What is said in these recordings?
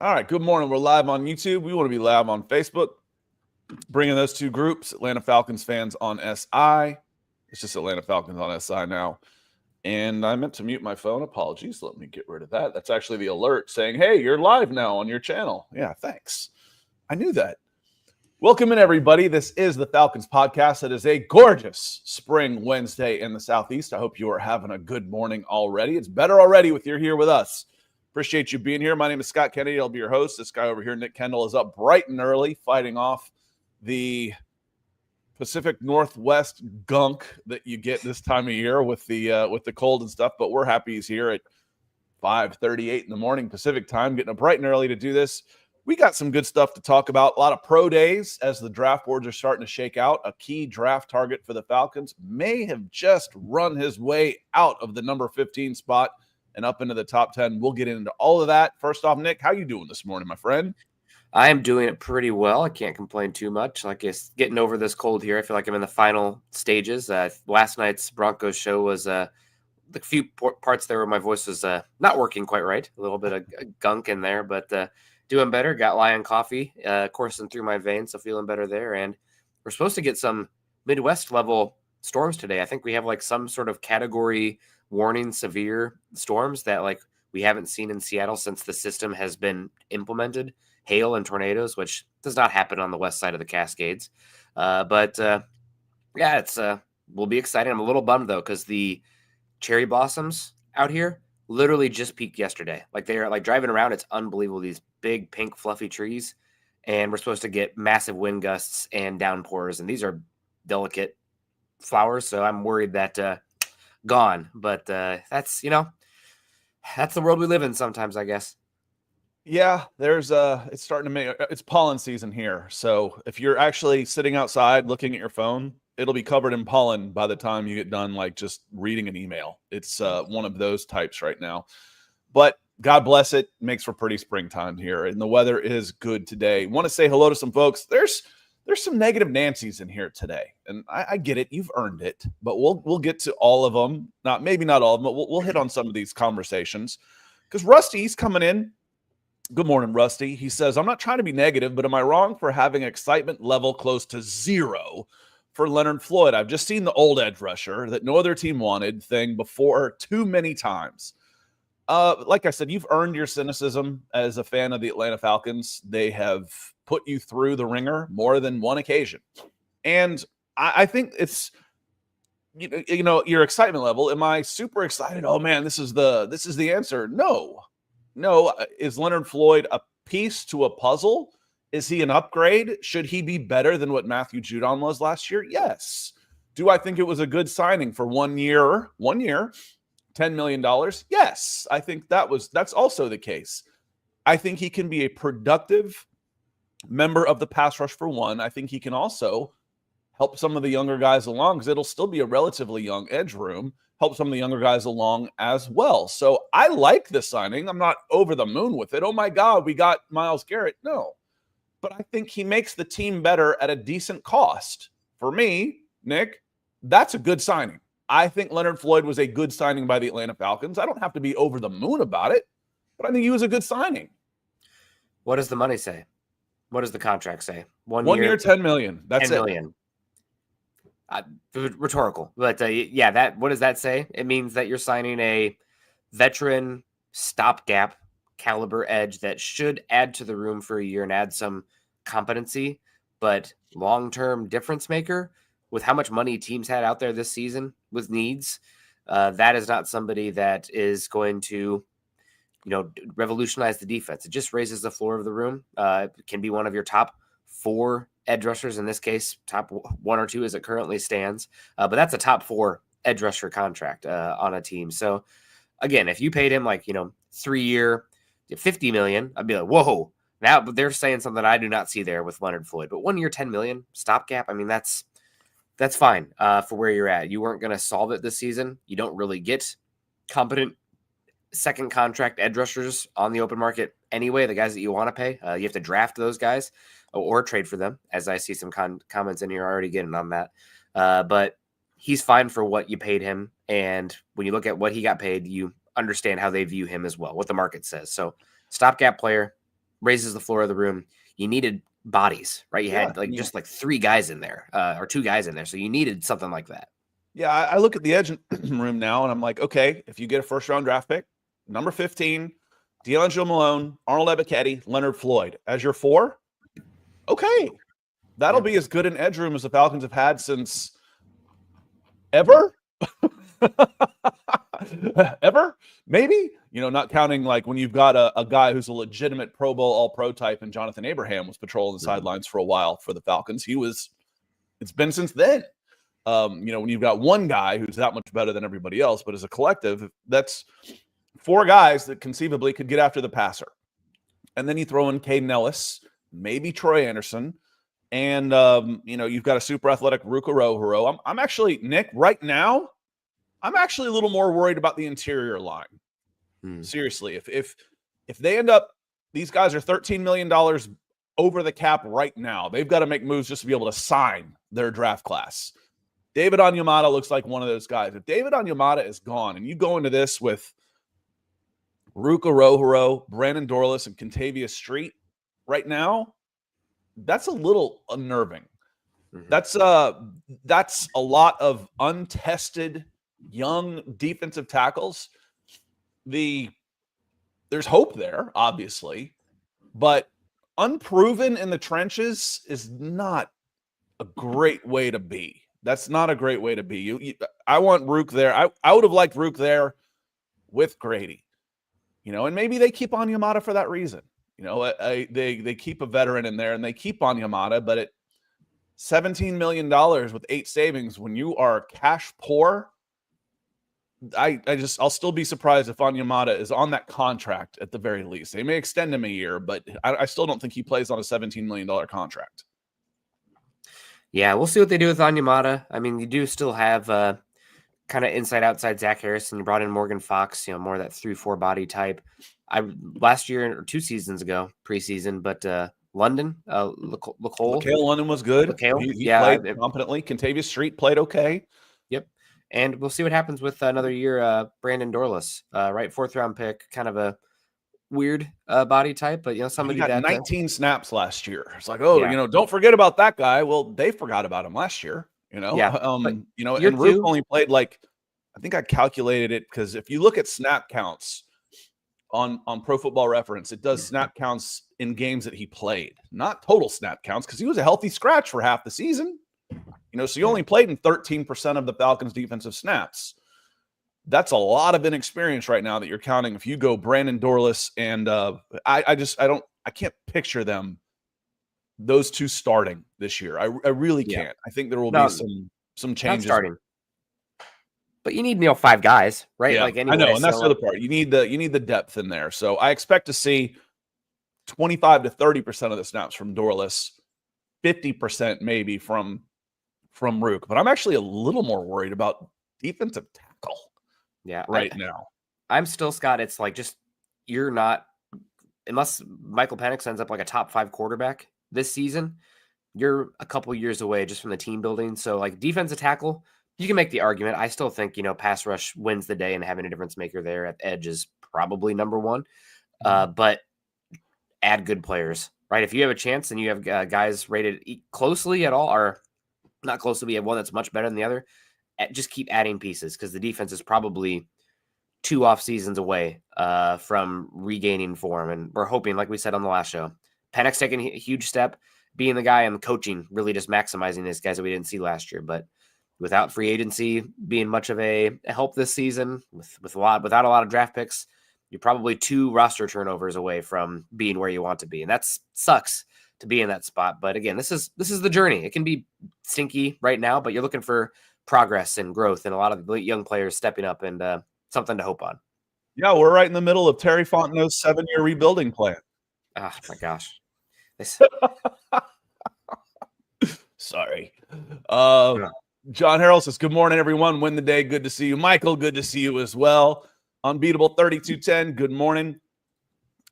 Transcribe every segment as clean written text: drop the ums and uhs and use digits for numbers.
All right, good morning. We're live on YouTube. We want to be live on Facebook. Bringing those two groups, Atlanta Falcons fans on SI. It's just Atlanta Falcons on SI now. And I meant to mute my phone. Apologies. Let me get rid of that. That's actually the alert saying, hey, you're live now on your channel. Yeah, thanks. I knew that. Welcome in, everybody. This is the Falcons Podcast. It is a gorgeous spring Wednesday in the Southeast. I hope you are having a good morning already. It's better already with you're here with us. Appreciate you being here. My name is Scott Kennedy. I'll be your host. This guy over here, Nick Kendall, is up bright and early fighting off the Pacific Northwest gunk that you get this time of year with the cold and stuff. But we're happy he's here at 5:38 in the morning Pacific time, getting up bright and early to do this. We got some good stuff to talk about. A lot of pro days as the draft boards are starting to shake out. A key draft target for the Falcons may have just run his way out of the number 15 spot and up into the top 10. We'll get into all of that. First off, Nick, how you doing this morning, my friend? I am doing it pretty well. I can't complain too much. Like, it's getting over this cold here. I feel like I'm in the final stages. Last night's Broncos show was the few parts there where my voice was not working quite right. A little bit of gunk in there, but doing better. Got Lion coffee coursing through my veins, so feeling better there. And we're supposed to get some Midwest level storms today. I think we have like some sort of category warning, severe storms that like we haven't seen in Seattle since the system has been implemented. Hail and tornadoes, which does not happen on the west side of the Cascades. But it's will be exciting. I'm a little bummed though, because the cherry blossoms out here literally just peaked yesterday. Like, they are like driving around. It's unbelievable. These big pink fluffy trees, and we're supposed to get massive wind gusts and downpours. And these are delicate flowers. So I'm worried that gone, but that's the world we live in sometimes, I guess. Yeah, it's starting to make it's pollen season here. So if you're actually sitting outside looking at your phone, it'll be covered in pollen by the time you get done, like just reading an email. It's one of those types right now. But God bless it, makes for pretty springtime here, and the weather is good today. Want to say hello to some folks. There's some negative Nancy's in here today, and I get it. You've earned it, but we'll get to all of them. Maybe not all of them, but we'll hit on some of these conversations because Rusty's coming in. Good morning, Rusty. He says, I'm not trying to be negative, but am I wrong for having excitement level close to zero for Leonard Floyd? I've just seen the old edge rusher that no other team wanted thing before too many times. Like I said, you've earned your cynicism as a fan of the Atlanta Falcons. They have put you through the ringer more than one occasion. And I think it's, your excitement level. Am I super excited? Oh man, this is the answer. No. Is Leonard Floyd a piece to a puzzle? Is he an upgrade? Should he be better than what Matthew Judon was last year? Yes. Do I think it was a good signing for 1 year, $10 million? Yes. I think that's also the case. I think he can be a productive member of the pass rush for one. I think he can also help some of the younger guys along because it'll still be a relatively young edge room. Help some of the younger guys along as well. So I like the signing. I'm not over the moon with it. Oh my God, we got Myles Garrett. No, but I think he makes the team better at a decent cost. For me, Nick, that's a good signing. I think Leonard Floyd was a good signing by the Atlanta Falcons. I don't have to be over the moon about it, but I think he was a good signing. What does the money say? What does the contract say? 1 year, $10 million. That's $10 million. Rhetorical, but what does that say? It means that you're signing a veteran stopgap caliber edge that should add to the room for a year and add some competency, but long-term difference maker with how much money teams had out there this season with needs. That is not somebody that is going to, revolutionize the defense. It just raises the floor of the room. It can be one of your top 4 edge rushers, in this case, top 1 or 2 as it currently stands. But that's a top 4 edge rusher contract on a team. So again, if you paid him 3-year, $50 million, I'd be like, whoa. Now, but they're saying something I do not see there with Leonard Floyd. But 1 year, $10 million stopgap. I mean, that's fine for where you're at. You weren't going to solve it this season. You don't really get competent second contract edge rushers on the open market anyway. The guys that you want to pay, you have to draft those guys or trade for them, as I see some comments in here already getting on that. But he's fine for what you paid him. And when you look at what he got paid, you understand how they view him as well, what the market says. So stopgap player, raises the floor of the room. You needed bodies, right? You had just like 3 guys in there, or 2 guys in there. So you needed something like that. Yeah, I look at the edge room now, and I'm like, okay, if you get a first-round draft pick, number 15, D'Angelo Malone, Arnold Ebiketie, Leonard Floyd as your 4, okay. That'll be as good an edge room as the Falcons have had since ever. Ever? Maybe? Not counting like when you've got a guy who's a legitimate Pro Bowl All-Pro type, and Jonathan Abraham was patrolling the sidelines for a while for the Falcons. It's been since then. When you've got one guy who's that much better than everybody else, but as a collective, that's 4 guys that conceivably could get after the passer. And then you throw in Caden Ellis, maybe Troy Anderson, and you've got a super athletic Ruka Rohuro. I'm actually, Nick, right now, I'm actually a little more worried about the interior line. Seriously, if they end up, these guys are $13 million over the cap right now. They've got to make moves just to be able to sign their draft class. David Onyemata looks like one of those guys. If David Onyemata is gone and you go into this with Ruka Rohuro, Brandon Dorlus, and Contavious Street right now, that's a little unnerving. That's a lot of untested young defensive tackles. There's hope there, obviously, but unproven in the trenches is not a great way to be. That's not a great way to be. I want Rook there. I would have liked Rook there with Grady, and maybe they keep Onyemata for that reason. They keep a veteran in there and they keep Onyemata, but at $17 million with 8 savings, when you are cash poor, I'll still be surprised if Onyemata is on that contract at the very least. They may extend him a year, but I still don't think he plays on a $17 million contract. Yeah, we'll see what they do with Onyemata. I mean, you do still have kind of inside-outside Zach Harrison. You brought in Morgan Fox, more of that 3-4 body type. Last year or 2 seasons ago, preseason, but London, LaCale London was good. He played competently. Contavious Street played okay. Yep. And we'll see what happens with another year, Brandon Dorlus, right? 4th-round pick, kind of a weird body type, but somebody he got that 19 snaps last year. It's like, don't forget about that guy. Well, they forgot about him last year, and Rook only played I think I calculated it, because if you look at snap counts on Pro Football Reference, it does snap counts in games that he played, not total snap counts, because he was a healthy scratch for half the season. So you only played in 13% of the Falcons' defensive snaps. That's a lot of inexperience right now that you're counting. If you go Brandon Dorlus and I can't picture those 2 starting this year. I really can't. I think there will be some changes. Not starting. But you need 5 guys, right? Yeah, anyway, I know, and that's the other part. You need the depth in there. So I expect to see 25 to 30% of the snaps from Dorlus, 50% maybe from Rook. But I'm actually a little more worried about defensive tackle. Yeah, right now. I'm still, Scott. It's like you're not, unless Michael Penix ends up like a top 5 quarterback this season, you're a couple years away just from the team building. So defensive tackle, you can make the argument. I still think, pass rush wins the day, and having a difference maker there at edge is probably number 1. But add good players, right? If you have a chance and you have guys rated closely at all, or not closely, but you have one that's much better than the other, just keep adding pieces, because the defense is probably 2 off seasons away from regaining form. And we're hoping, like we said on the last show, Penix taking a huge step, being the guy, and coaching really just maximizing these guys that we didn't see last year. But without free agency being much of a help this season, without a lot of draft picks, you're probably 2 roster turnovers away from being where you want to be. And that sucks to be in that spot. But again, this is the journey. It can be stinky right now, but you're looking for progress and growth, and a lot of the young players stepping up, and something to hope on. Yeah, we're right in the middle of Terry Fontenot's 7-year rebuilding plan. Oh my gosh. Sorry. John Harrell says, good morning, everyone. Win the day. Good to see you. Michael, good to see you as well. Unbeatable 3210. Good morning.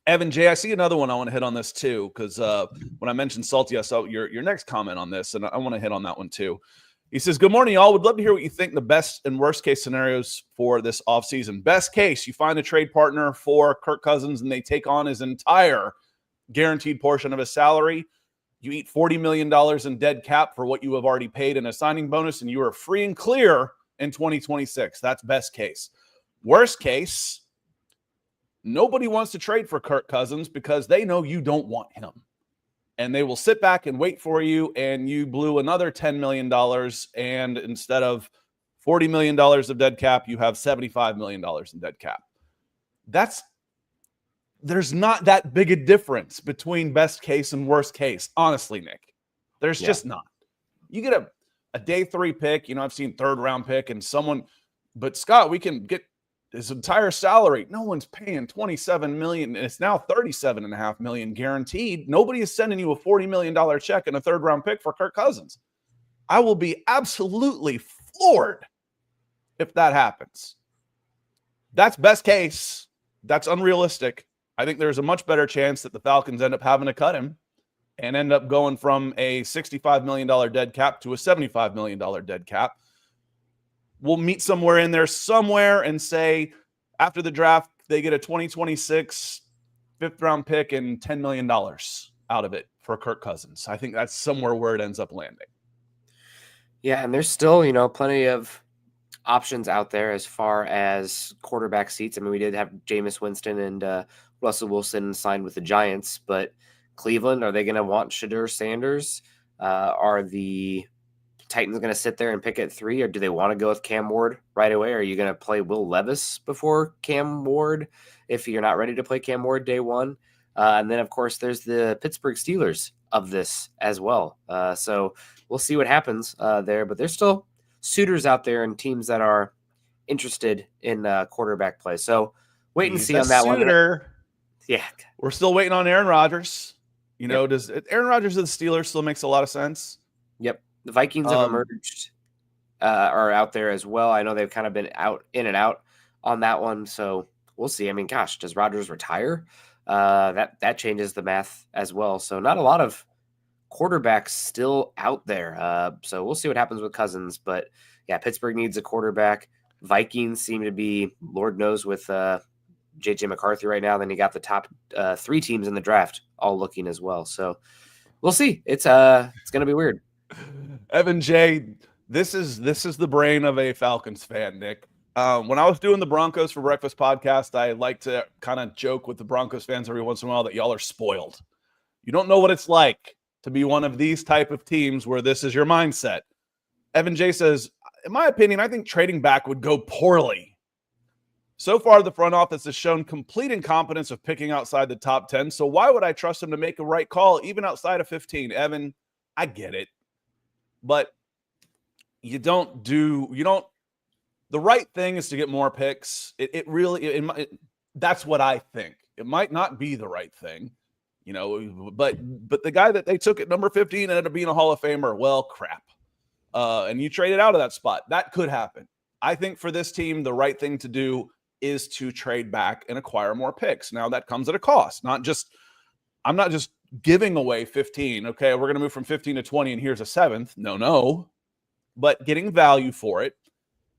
Evan J, I see another one. I want to hit on this too, because when I mentioned Salty, I saw your next comment on this, and I want to hit on that one too. He says, good morning, y'all. Would love to hear what you think the best and worst case scenarios for this offseason. Best case, you find a trade partner for Kirk Cousins and they take on his entire guaranteed portion of his salary. You eat $40 million in dead cap for what you have already paid in a signing bonus, and you are free and clear in 2026. That's best case. Worst case, nobody wants to trade for Kirk Cousins because they know you don't want him. And they will sit back and wait for you, and you blew another $10 million, and instead of $40 million of dead cap, you have $75 million in dead cap. There's not that big a difference between best case and worst case, honestly, Nick. There's just not. You get a day 3 pick. I've seen 3rd round pick and someone, but Scott, we can get his entire salary. No one's paying $27 million, and it's now $37.5 million guaranteed. Nobody is sending you a $40 million check and a 3rd round pick for Kirk Cousins. I will be absolutely floored if that happens. That's best case. That's unrealistic. I think there's a much better chance that the Falcons end up having to cut him and end up going from a $65 million dead cap to a $75 million dead cap. We'll meet somewhere in there and say after the draft, they get a 2026 5th round pick and $10 million out of it for Kirk Cousins. I think that's somewhere where it ends up landing. Yeah, and there's still, plenty of options out there as far as quarterback seats. I mean, we did have Jameis Winston and Russell Wilson signed with the Giants, but Cleveland, are they going to want Shadur Sanders? Are the Titans going to sit there and pick at 3, or do they want to go with Cam Ward right away? Are you going to play Will Levis before Cam Ward if you're not ready to play Cam Ward day 1? And then, of course, there's the Pittsburgh Steelers of this as well. So we'll see what happens there, but there's still suitors out there and teams that are interested in quarterback play. So wait and see on that one. Yeah. We're still waiting on Aaron Rodgers. Does Aaron Rodgers of the Steelers still makes a lot of sense? Yep. The Vikings have emerged, are out there as well. I know they've kind of been in and out on that one. So we'll see. I mean, gosh, does Rodgers retire? That changes the math as well. So not a lot of quarterbacks still out there. So we'll see what happens with Cousins. But yeah, Pittsburgh needs a quarterback. Vikings seem to be, Lord knows, with JJ McCarthy right now. Then you got the top 3 teams in the draft all looking as well. So we'll see. It's going to be weird. Evan J, this is the brain of a Falcons fan, Nick. When I was doing the Broncos for Breakfast podcast, I like to kind of joke with the Broncos fans every once in a while that y'all are spoiled. You don't know what it's like to be one of these type of teams where this is your mindset. Evan J says, in my opinion, I think trading back would go poorly. So far, the front office has shown complete incompetence of picking outside the top 10. So why would I trust them to make a right call even outside of 15? Evan, I get it. But the right thing is to get more picks. That's what I think. It might not be the right thing, but the guy that they took at number 15 ended up being a Hall of Famer. Well, crap. And you traded out of that spot. That could happen. I think for this team, the right thing to do is to trade back and acquire more picks. Now that comes at a cost. I'm not just giving away 15. Okay, we're going to move from 15 to 20 and here's a 7th. No. But getting value for it.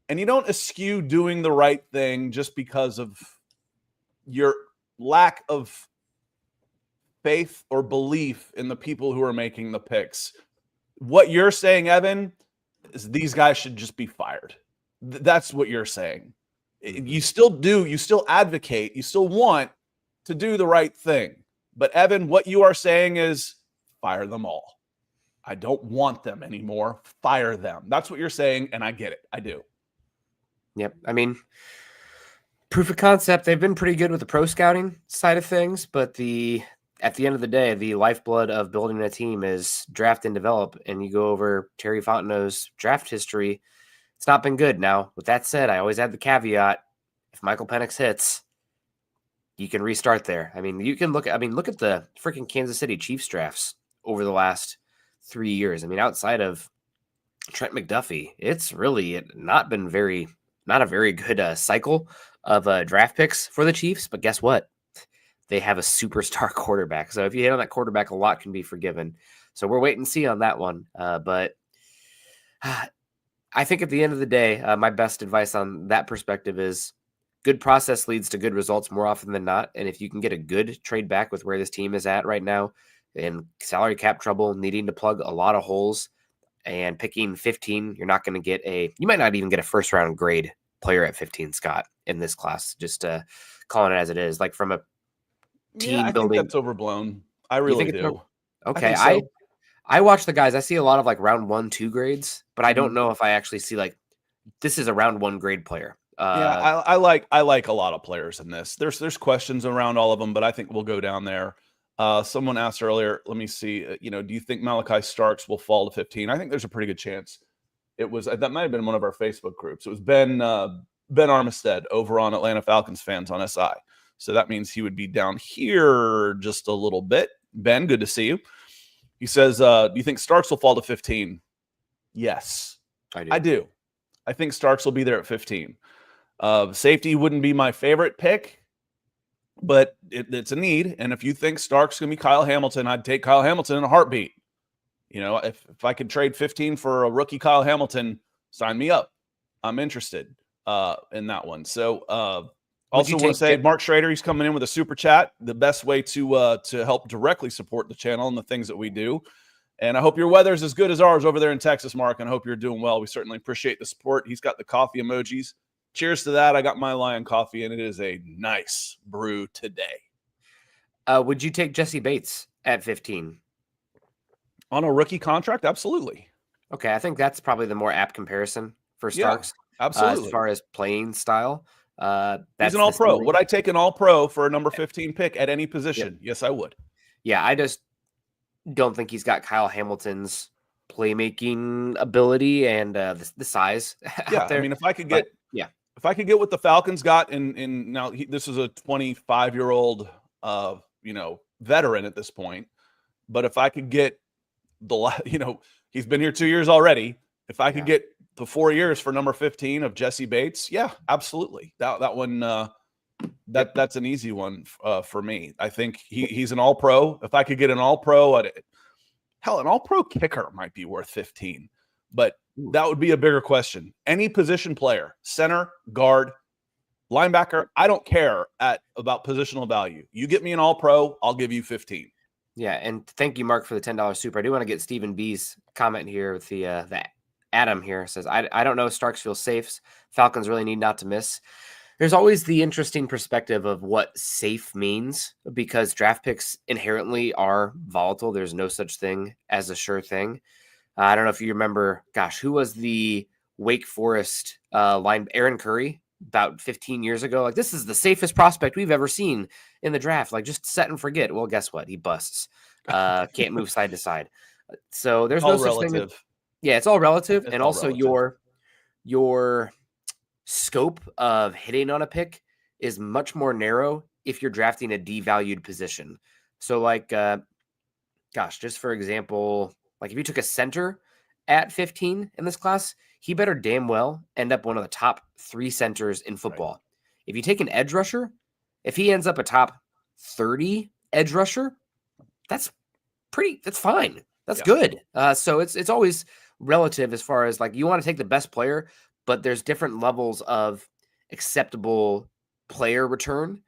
And you don't eschew doing the right thing just because of your lack of faith or belief in the people who are making the picks. What you're saying, Evan, is these guys should just be fired. That's what you're saying. You still advocate, you still want to do the right thing. But Evan, what you are saying is fire them all. I don't want them anymore. Fire them. That's what you're saying, and I get it. I do. Yep. I mean, proof of concept, they've been pretty good with the pro scouting side of things, but at the end of the day, the lifeblood of building a team is draft and develop. And you go over Terry Fontenot's draft history, it's not been good. Now, with that said, I always add the caveat, if Michael Penix hits, you can restart there. I mean, look at the freaking Kansas City Chiefs drafts over the last 3 years. I mean, outside of Trent McDuffie, it's really not a very good cycle of draft picks for the Chiefs. But guess what? They have a superstar quarterback. So if you hit on that quarterback, a lot can be forgiven. So we're waiting to see on that one. But I think at the end of the day, my best advice on that perspective is good process leads to good results more often than not. And if you can get a good trade back with where this team is at right now in salary cap trouble, needing to plug a lot of holes and picking 15, you're not going to get you might not even get a first round grade player at 15, Scott, in this class, just calling it as it is. Like from a team I building. think that's overblown. I You really think it's do. Okay. I think so. I watch the guys. I see a lot of like round 1, 2 grades, but I don't Mhm. know if I actually see like this is a round 1 grade player. Yeah, I like a lot of players in this. There's questions around all of them, but I think we'll go down there. Someone asked earlier, let me see, do you think Malachi Starks will fall to 15? I think there's a pretty good chance. That might have been one of our Facebook groups. It was Ben Armistead over on Atlanta Falcons fans on SI. So that means he would be down here just a little bit. Ben, good to see you. He says, do you think Starks will fall to 15? Yes, I do. I think Starks will be there at 15. Safety wouldn't be my favorite pick, but it's a need. And if you think Stark's going to be Kyle Hamilton, I'd take Kyle Hamilton in a heartbeat. If I could trade 15 for a rookie Kyle Hamilton, sign me up. I'm interested in that one. So also want to say Mark Schrader, he's coming in with a super chat. The best way to help directly support the channel and the things that we do. And I hope your weather's as good as ours over there in Texas, Mark, and I hope you're doing well. We certainly appreciate the support. He's got the coffee emojis. Cheers to that. I got my Lion coffee, and it is a nice brew today. Would you take Jesse Bates at 15? On a rookie contract? Absolutely. Okay, I think that's probably the more apt comparison for Starks. Yeah, absolutely. As far as playing style. He's an all-pro. Would I take an all-pro for a number 15 pick at any position? Yep. Yes, I would. Yeah, I just don't think he's got Kyle Hamilton's playmaking ability and the size. Yeah, there. I mean, if I could get what the Falcons got in now, this is a 25-year-old, veteran at this point. But if I could get he's been here 2 years already. If I could get the 4 years for number 15 of Jesse Bates, yeah, absolutely. That one, that's an easy one for me. I think he's an all-pro. If I could get an all-pro an all-pro kicker might be worth 15, but that would be a bigger question. Any position player, center, guard, linebacker, I don't care about positional value. You get me an all-pro, I'll give you 15. Yeah, and thank you, Mark, for the $10 super. I do want to get Stephen B's comment here with the Adam here says, I don't know if Starks feels safe. Falcons really need not to miss. There's always the interesting perspective of what safe means because draft picks inherently are volatile. There's no such thing as a sure thing. I don't know if you remember, who was the Wake Forest Aaron Curry about 15 years ago? Like, this is the safest prospect we've ever seen in the draft. Like, just set and forget. Well, guess what? He busts. Can't move side to side. So there's no such thing. Yeah, it's all relative. And also your scope of hitting on a pick is much more narrow if you're drafting a devalued position. So like, just for example, like if you took a center at 15 in this class, he better damn well end up one of the top 3 centers in football. Right. If you take an edge rusher, if he ends up a top 30 edge rusher, that's fine. That's good. So it's always relative as far as like you want to take the best player, but there's different levels of acceptable player return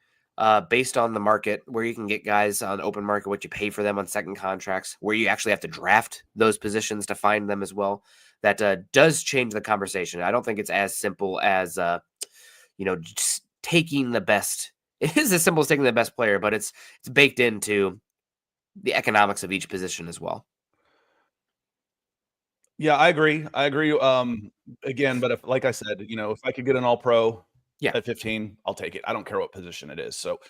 based on the market, where you can get guys on open market, what you pay for them on second contracts, where you actually have to draft those positions to find them as well. That does change the conversation. I don't think it's as simple as, just taking the best. It is as simple as taking the best player, but it's baked into the economics of each position as well. Yeah, I agree. Again, but like I said, if I could get an all-pro at 15, I'll take it. I don't care what position it is. So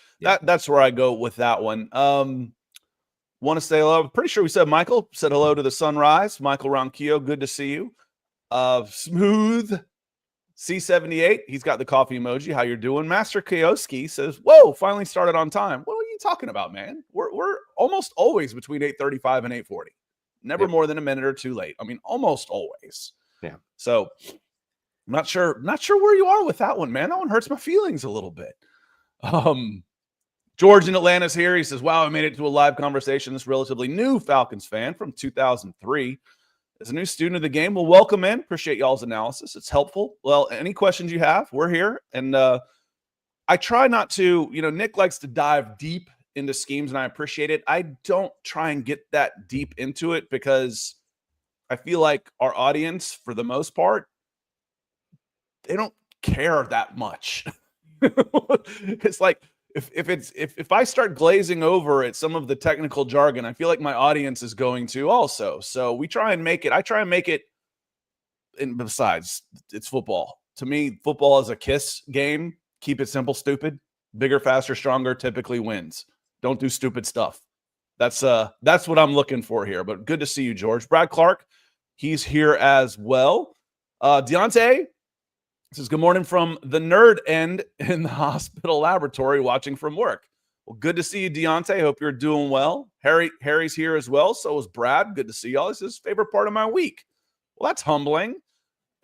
that's where I go with that one. Want to say hello. I'm pretty sure we said Michael said hello to the sunrise. Michael Ronquillo, good to see you. Smooth C78, he's got the coffee emoji. How you're doing? Master Kioski says, whoa, finally started on time. What are you talking about, man? We're almost always between 8:35 and 8:40. Never more than a minute or two late. I mean, almost always. Yeah. So I'm not sure where you are with that one, man. That one hurts my feelings a little bit. George in Atlanta's here. He says, wow, I made it to a live conversation. This relatively new Falcons fan from 2003. As a new student of the game, well, welcome in. Appreciate y'all's analysis. It's helpful. Well, any questions you have, we're here. And I try not to, Nick likes to dive deep into schemes and I appreciate it. I don't try and get that deep into it because I feel like our audience, for the most part, they don't care that much. It's like if I start glazing over at some of the technical jargon, I feel like my audience is going to also. So I try and make it, and besides, it's football. To me, football is a kiss game. Keep it simple, stupid. Bigger, faster, stronger typically wins. Don't do stupid stuff. That's what I'm looking for here. But good to see you, George. Brad Clark, he's here as well. Deontay says, good morning from the nerd end in the hospital laboratory watching from work. Well, good to see you, Deontay. Hope you're doing well. Harry's here as well. So is Brad. Good to see y'all. This is his favorite part of my week. Well, that's humbling.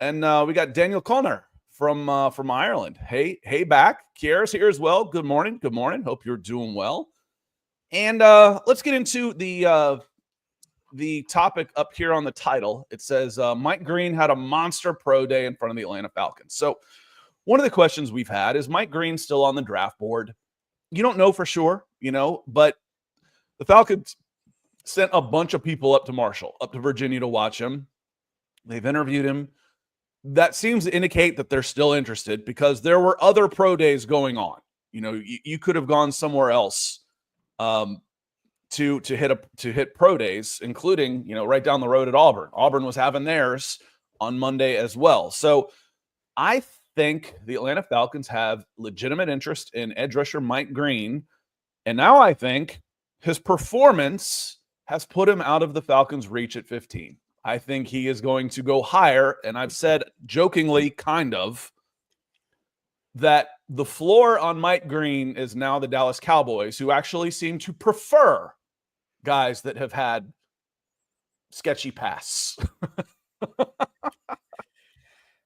And we got Daniel Conner from Ireland. Hey, back. Kiera's here as well. Good morning. Good morning. Hope you're doing well. And let's get into the topic up here on the title. It says Mike Green had a monster pro day in front of the Atlanta Falcons. So one of the questions we've had is Mike Green still on the draft board? You don't know for sure, but the Falcons sent a bunch of people up to Virginia to watch him. They've interviewed him. That seems to indicate that they're still interested because there were other pro days going on. You could have gone somewhere else to hit pro days, including, right down the road at Auburn. Auburn was having theirs on Monday as well. So I think the Atlanta Falcons have legitimate interest in edge rusher Mike Green. And now I think his performance has put him out of the Falcons' reach at 15. I think he is going to go higher. And I've said jokingly, kind of, that the floor on Mike Green is now the Dallas Cowboys, who actually seem to prefer guys that have had sketchy pasts.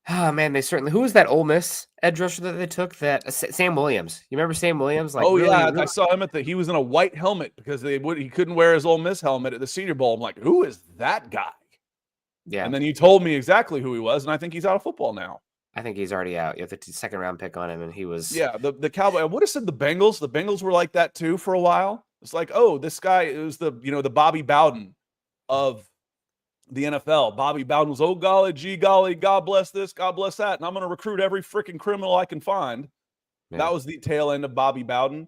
Oh, man, they certainly. Who was that Ole Miss edge rusher that they took? That Sam Williams. You remember Sam Williams? I saw him he was in a white helmet because he couldn't wear his Ole Miss helmet at the Senior Bowl. I'm like, who is that guy? Yeah. And then you told me exactly who he was, and I think he's out of football now. I think he's already out. You have the second round pick on him, and he was. Yeah, the Cowboy. I would have said the Bengals. The Bengals were like that too for a while. It's like, oh, this guy is the Bobby Bowden of the NFL. Bobby Bowden was, oh golly, gee golly, God bless this, God bless that, and I'm going to recruit every freaking criminal I can find. Yeah. That was the tail end of Bobby Bowden.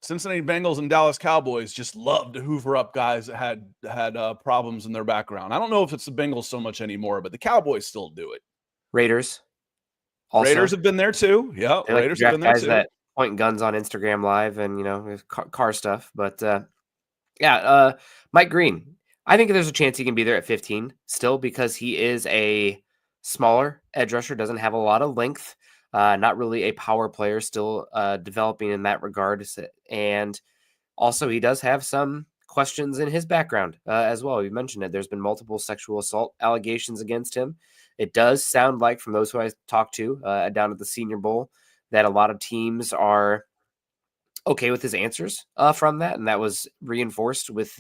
Cincinnati Bengals and Dallas Cowboys just love to hoover up guys that had problems in their background. I don't know if it's the Bengals so much anymore, but the Cowboys still do it. Raiders. Also, Raiders have been there too. Yeah, Raiders have been there guys too. That point guns on Instagram Live and car stuff. But Mike Green. I think there's a chance he can be there at 15 still because he is a smaller edge rusher, doesn't have a lot of length, not really a power player, still developing in that regard. And also he does have some questions in his background as well. You mentioned it. There's been multiple sexual assault allegations against him. It does sound like from those who I talked to down at the Senior Bowl that a lot of teams are okay with his answers from that, and that was reinforced with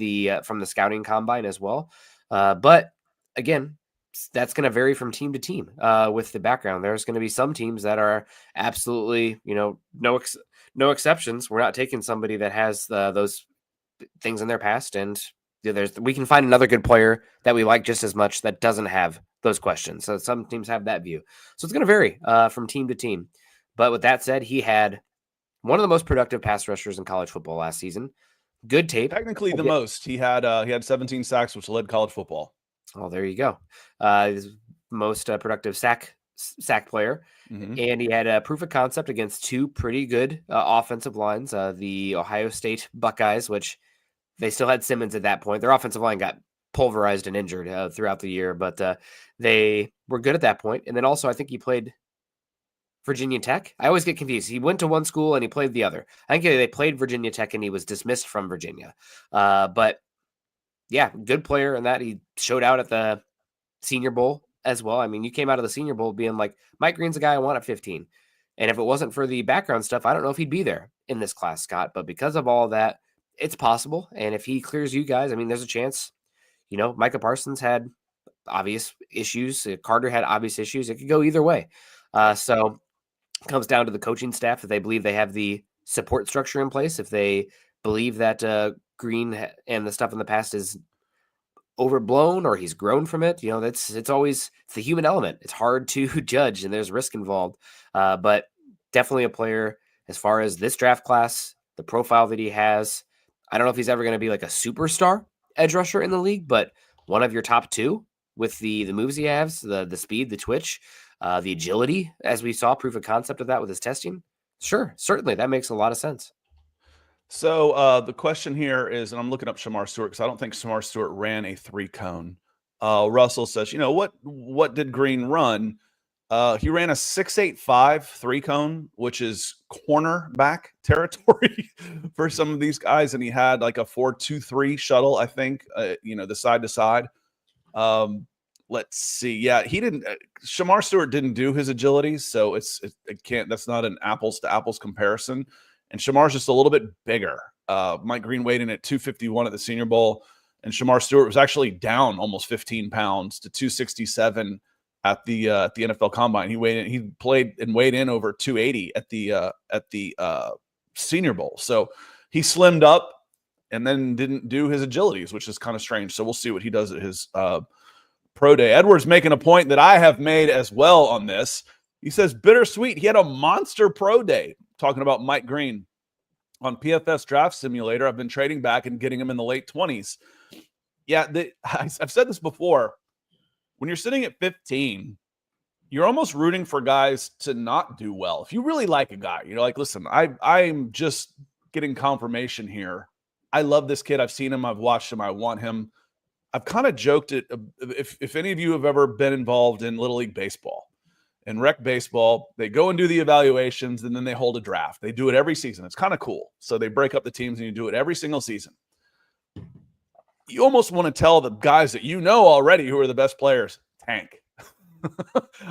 from the scouting combine as well. But again, that's going to vary from team to team with the background. There's going to be some teams that are absolutely, no exceptions. We're not taking somebody that has those things in their past, and we can find another good player that we like just as much that doesn't have those questions. So some teams have that view. So it's going to vary from team to team. But with that said, he had one of the most productive pass rushers in college football last season. Good tape. Technically the most. He had 17 sacks, which led college football. Oh, there you go. He's most productive sack player. Mm-hmm. And he had a proof of concept against two pretty good offensive lines. The Ohio State Buckeyes, which they still had Simmons at that point. Their offensive line got pulverized and injured throughout the year, but they were good at that point. And then also I think he played Virginia Tech. I always get confused. He went to one school and he played the other. I think they played Virginia Tech and he was dismissed from Virginia. But yeah, good player in that. He showed out at the Senior Bowl as well. I mean, you came out of the Senior Bowl being like, Mike Green's a guy I want at 15. And if it wasn't for the background stuff, I don't know if he'd be there in this class, Scott. But because of all of that, it's possible. And if he clears you guys, I mean, there's a chance. Micah Parsons had obvious issues. Carter had obvious issues. It could go either way. So comes down to the coaching staff, if they believe they have the support structure in place, if they believe that Green and the stuff in the past is overblown or he's grown from it. It's the human element. It's hard to judge and there's risk involved. But definitely a player as far as this draft class, the profile that he has. I don't know if he's ever going to be like a superstar edge rusher in the league, but one of your top two with the moves he has, the speed, the twitch, the agility, as we saw proof of concept of that with his testing. Sure, certainly that makes a lot of sense. So the question here is, and I'm looking up Shamar Stewart because I don't think Shamar Stewart ran a 3-cone. Russell says, what did Green run? He ran a 6.85 3-cone, which is cornerback territory for some of these guys, and he had like a 4.23 shuttle, I think. The side to side. Let's see. Yeah, he didn't. Shamar Stewart didn't do his agility, so it can't. That's not an apples to apples comparison. And Shamar's just a little bit bigger. Mike Green weighed in at 251 at the Senior Bowl, and Shamar Stewart was actually down almost 15 pounds to 267 at the NFL Combine. He played and weighed in over 280 at the Senior Bowl. So he slimmed up and then didn't do his agilities, which is kind of strange. So we'll see what he does at his pro day. Edward's making a point that I have made as well on this. He says bittersweet. He had a monster pro day. Talking about Mike Green on PFS Draft Simulator. I've been trading back and getting him in the late 20s. Yeah, I've said this before. When you're sitting at 15, you're almost rooting for guys to not do well. If you really like a guy, you're like, listen, I'm just getting confirmation here. I love this kid. I've seen him. I've watched him. I want him. I've kind of joked it. If any of you have ever been involved in Little League Baseball, in rec baseball, they go and do the evaluations, and then they hold a draft. They do it every season. It's kind of cool. So they break up the teams, and you do it every single season. You almost want to tell the guys that you know already who are the best players, tank.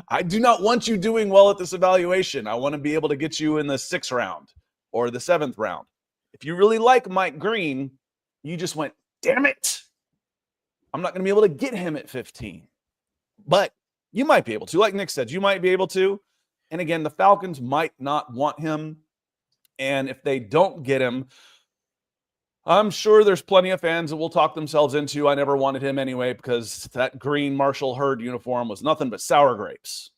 I do not want you doing well at this evaluation. I want to be able to get you in the 6th round or the 7th round. If you really like Mike Green, you just went, damn it, I'm not going to be able to get him at 15. But you might be able to. Like Nick said, you might be able to. And again, the Falcons might not want him. And if they don't get him, I'm sure there's plenty of fans that will talk themselves into, I never wanted him anyway, because that green Marshall Hurd uniform was nothing but sour grapes.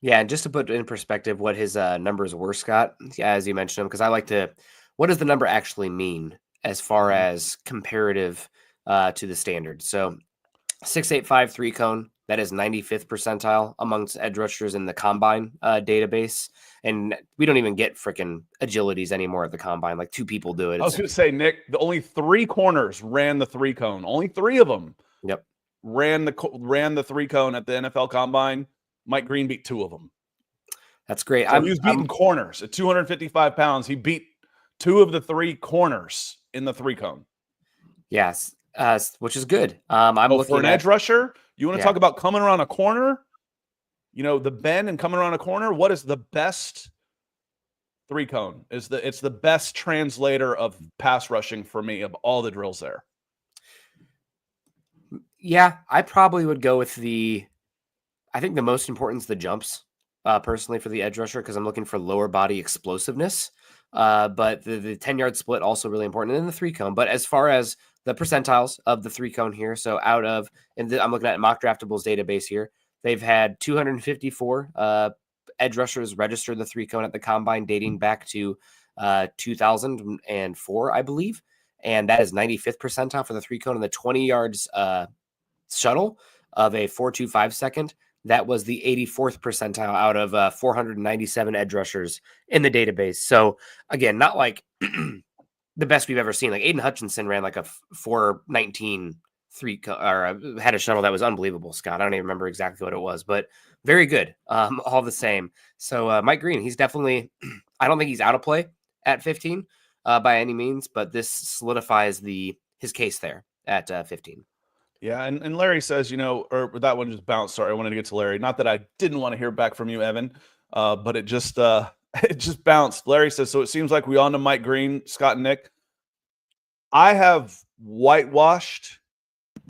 Yeah, and just to put in perspective what his numbers were, Scott, as you mentioned them, because I like to, what does the number actually mean as far as comparative to the standard? So 6.85 3-cone, that is 95th percentile amongst edge rushers in the Combine database. And we don't even get freaking agilities anymore at the Combine. Like 2 people do it. I was going to say, Nick, the only 3 corners ran the 3-cone. Only 3 of them. Yep. Ran the 3-cone at the NFL Combine. Mike Green beat 2 of them. That's great. So he was beating corners at 255 pounds. He beat 2 of the 3 corners in the 3-cone. Yes, which is good. I'm looking for an edge rusher. You want to talk about coming around a corner? The bend and coming around a corner. What is the best 3-cone? It's the best translator of pass rushing for me of all the drills there. Yeah, I probably would go with I think the most important is the jumps, personally, for the edge rusher, because I'm looking for lower body explosiveness. But the 10-yard split also really important, and then the 3-cone. But as far as the percentiles of the 3-cone here, so I'm looking at Mock Draftables database here. They've had 254 edge rushers register the 3-cone at the Combine, dating back to 2004, I believe, and that is 95th percentile for the 3-cone, and the 20 yards shuttle of a 4.25 second. That was the 84th percentile out of 497 edge rushers in the database. So again, not like the best we've ever seen. Like Aiden Hutchinson ran like a 4.19 or had a shuttle that was unbelievable, Scott. I don't even remember exactly what it was, but very good. All the same. So Mike Green, he's definitely, I don't think he's out of play at 15 by any means, but this solidifies his case there at 15. Yeah, and Larry says, or that one just bounced. Sorry, I wanted to get to Larry. Not that I didn't want to hear back from you, Evan, but it just bounced. Larry says, so it seems like we on to Mike Green, Scott and Nick. I have whitewashed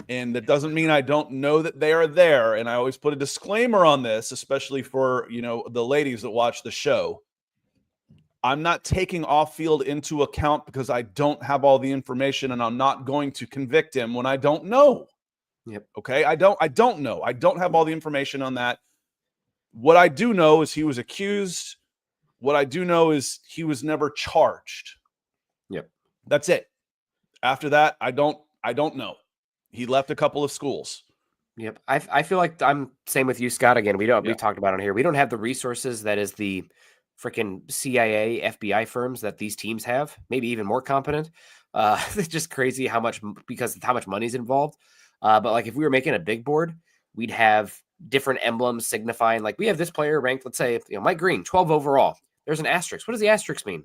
And that doesn't mean I don't know that they are there. And I always put a disclaimer on this, especially for, the ladies that watch the show. I'm not taking off field into account because I don't have all the information, and I'm not going to convict him when I don't know. Yep. Okay. I don't know. I don't have all the information on that. What I do know is he was accused. What I do know is he was never charged. Yep. That's it. After that, I don't know. He left a couple of schools. Yep. I feel like I'm same with you, Scott. Again, we talked about it here. We don't have the resources that is the freaking CIA, FBI firms that these teams have, maybe even more competent. It's just crazy because of how much money's involved. But like if we were making a big board, we'd have different emblems signifying, like we have this player ranked, let's say, Mike Green, 12 overall. There's an asterisk. What does the asterisk mean?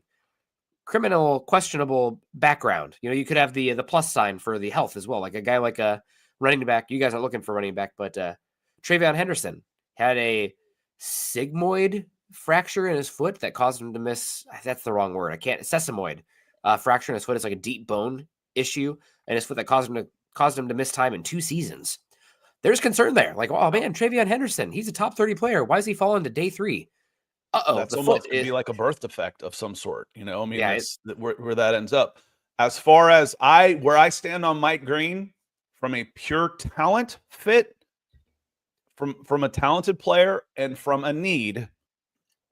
Criminal, questionable background. You could have the plus sign for the health as well. Like a guy like a running back. You guys aren't looking for running back, but Travion Henderson had a sigmoid fracture in his foot that caused him to miss. That's the wrong word. Sesamoid fracture in his foot. It's like a deep bone issue in his foot that caused him to miss time in 2 seasons. There's concern there. Like, oh man, Travion Henderson, he's a top 30 player. Why is he falling to day 3? That's almost could be like a birth defect of some sort. That's where that ends up. As far as where I stand on Mike Green from a pure talent fit, from a talented player and from a need,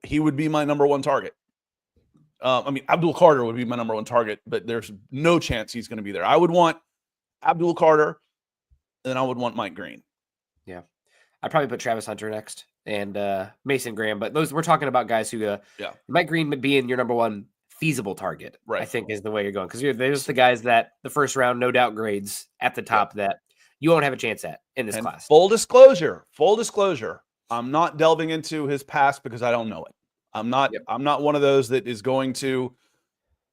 he would be my number one target. Abdul Carter would be my number one target, but there's no chance he's going to be there. I would want Abdul Carter, and I would want Mike Green. Yeah. I'd probably put Travis Hunter next and Mason Graham, but we're talking about guys who Mike Green being your number one feasible target, right? I think is the way you're going, because there's the guys that the first round no doubt grades at the top that you won't have a chance at in this class. Full disclosure, I'm not delving into his past because I don't know it. I'm not one of those that is going to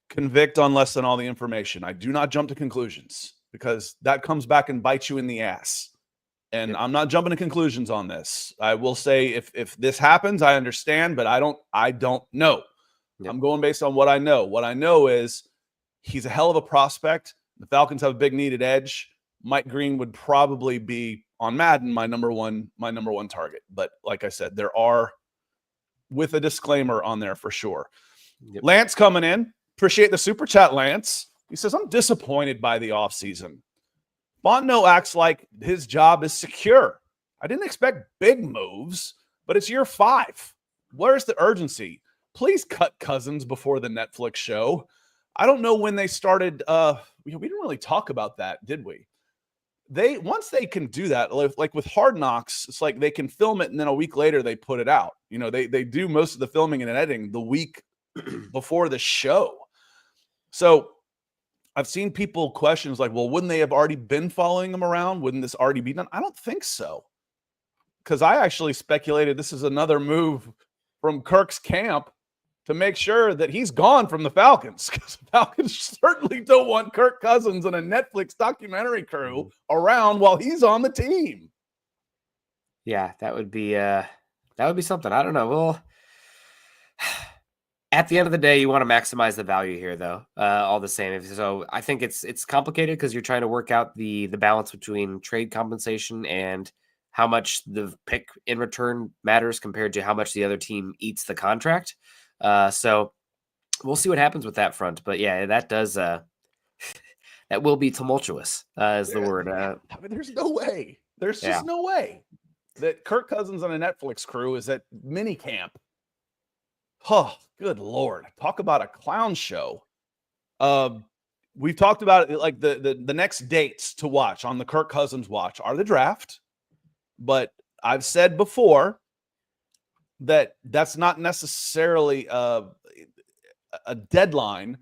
convict on less than all the information. I do not jump to conclusions because that comes back and bites you in the ass. And I'm not jumping to conclusions on this. I will say if this happens, I understand, but I don't know. Yep. I'm going based on what I know. What I know is he's a hell of a prospect. The Falcons have a big needed edge. Mike Green would probably be on Madden my number one target. But like I said, there are, with a disclaimer on there for sure. Yep. Lance coming in. Appreciate the super chat, Lance. He says, I'm disappointed by the offseason. Fontenot acts like his job is secure. I didn't expect big moves, but it's year 5. Where's the urgency? Please cut Cousins before the Netflix show. I don't know when they started. We didn't really talk about that, did we? Once they can do that, like with Hard Knocks, it's like they can film it and then a week later they put it out. They do most of the filming and editing the week before the show. So I've seen people questions like, well, wouldn't they have already been following him around? Wouldn't this already be done? I don't think so. Because I actually speculated this is another move from Kirk's camp to make sure that he's gone from the Falcons. Because the Falcons certainly don't want Kirk Cousins and a Netflix documentary crew around while he's on the team. Yeah, that would be something. I don't know. Well, at the end of the day, you want to maximize the value here, though. All the same. So I think it's complicated because you're trying to work out the balance between trade compensation and how much the pick in return matters compared to how much the other team eats the contract. So we'll see what happens with that front. But yeah, that does that will be tumultuous, is the word. There's no way. There's just no way that Kirk Cousins on a Netflix crew is at mini camp. Oh, good Lord. Talk about a clown show. We've talked about it, like the next dates to watch on the Kirk Cousins watch are the draft. But I've said before that that's not necessarily a deadline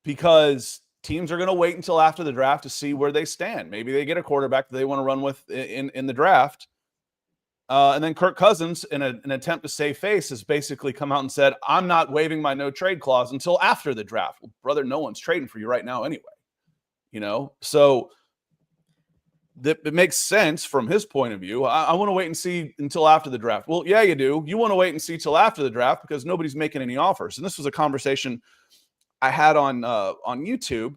because teams are going to wait until after the draft to see where they stand. Maybe they get a quarterback that they want to run with in the draft. And then Kirk Cousins, in an attempt to save face, has basically come out and said, I'm not waiving my no trade clause until after the draft. Well, brother, no one's trading for you right now anyway. So it makes sense from his point of view. I want to wait and see until after the draft. Well, yeah, you do. You want to wait and see till after the draft because nobody's making any offers. And this was a conversation I had on YouTube.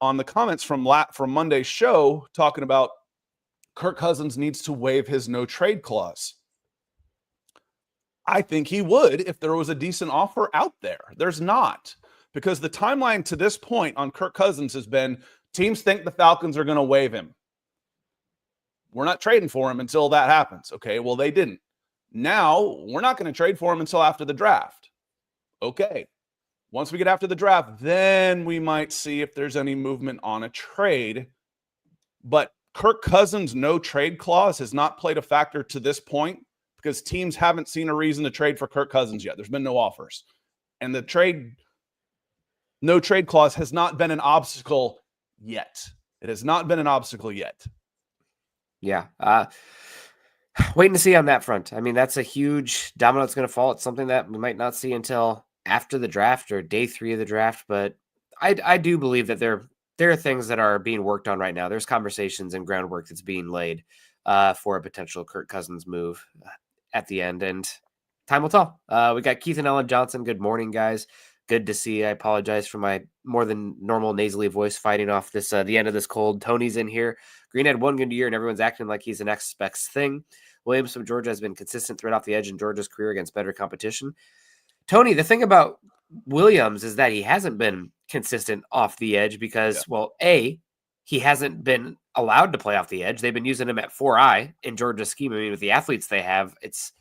on the comments from Monday's show talking about Kirk Cousins needs to waive his no trade clause. I think he would if there was a decent offer out there. There's not, because the timeline to this point on Kirk Cousins has been teams think the Falcons are going to waive him. We're not trading for him until that happens. Okay, well, they didn't. Now we're not going to trade for him until after the draft. Okay. Once we get after the draft, then we might see if there's any movement on a trade. But Kirk Cousins' no trade clause has not played a factor to this point because teams haven't seen a reason to trade for Kirk Cousins yet. There's been no offers. And the no trade clause has not been an obstacle yet. It has not been an obstacle yet. Yeah. Waiting to see on that front. I mean, that's a huge domino that's going to fall. It's something that we might not see until after the draft or day 3 of the draft. But I do believe that there are things that are being worked on right now. There's conversations and groundwork that's being laid for a potential Kirk Cousins move at the end. And time will tell. We got Keith and Ellen Johnson. Good morning, guys. Good to see you. I apologize for my more than normal nasally voice fighting off this the end of this cold. Tony's in here. Green had one good year, and everyone's acting like he's the next best thing. Williams from Georgia has been consistent threat off the edge in Georgia's career against better competition. Tony, the thing about Williams is that he hasn't been consistent off the edge because, well, A, he hasn't been allowed to play off the edge. They've been using him at 4-eye in Georgia's scheme. I mean, with the athletes they have, it's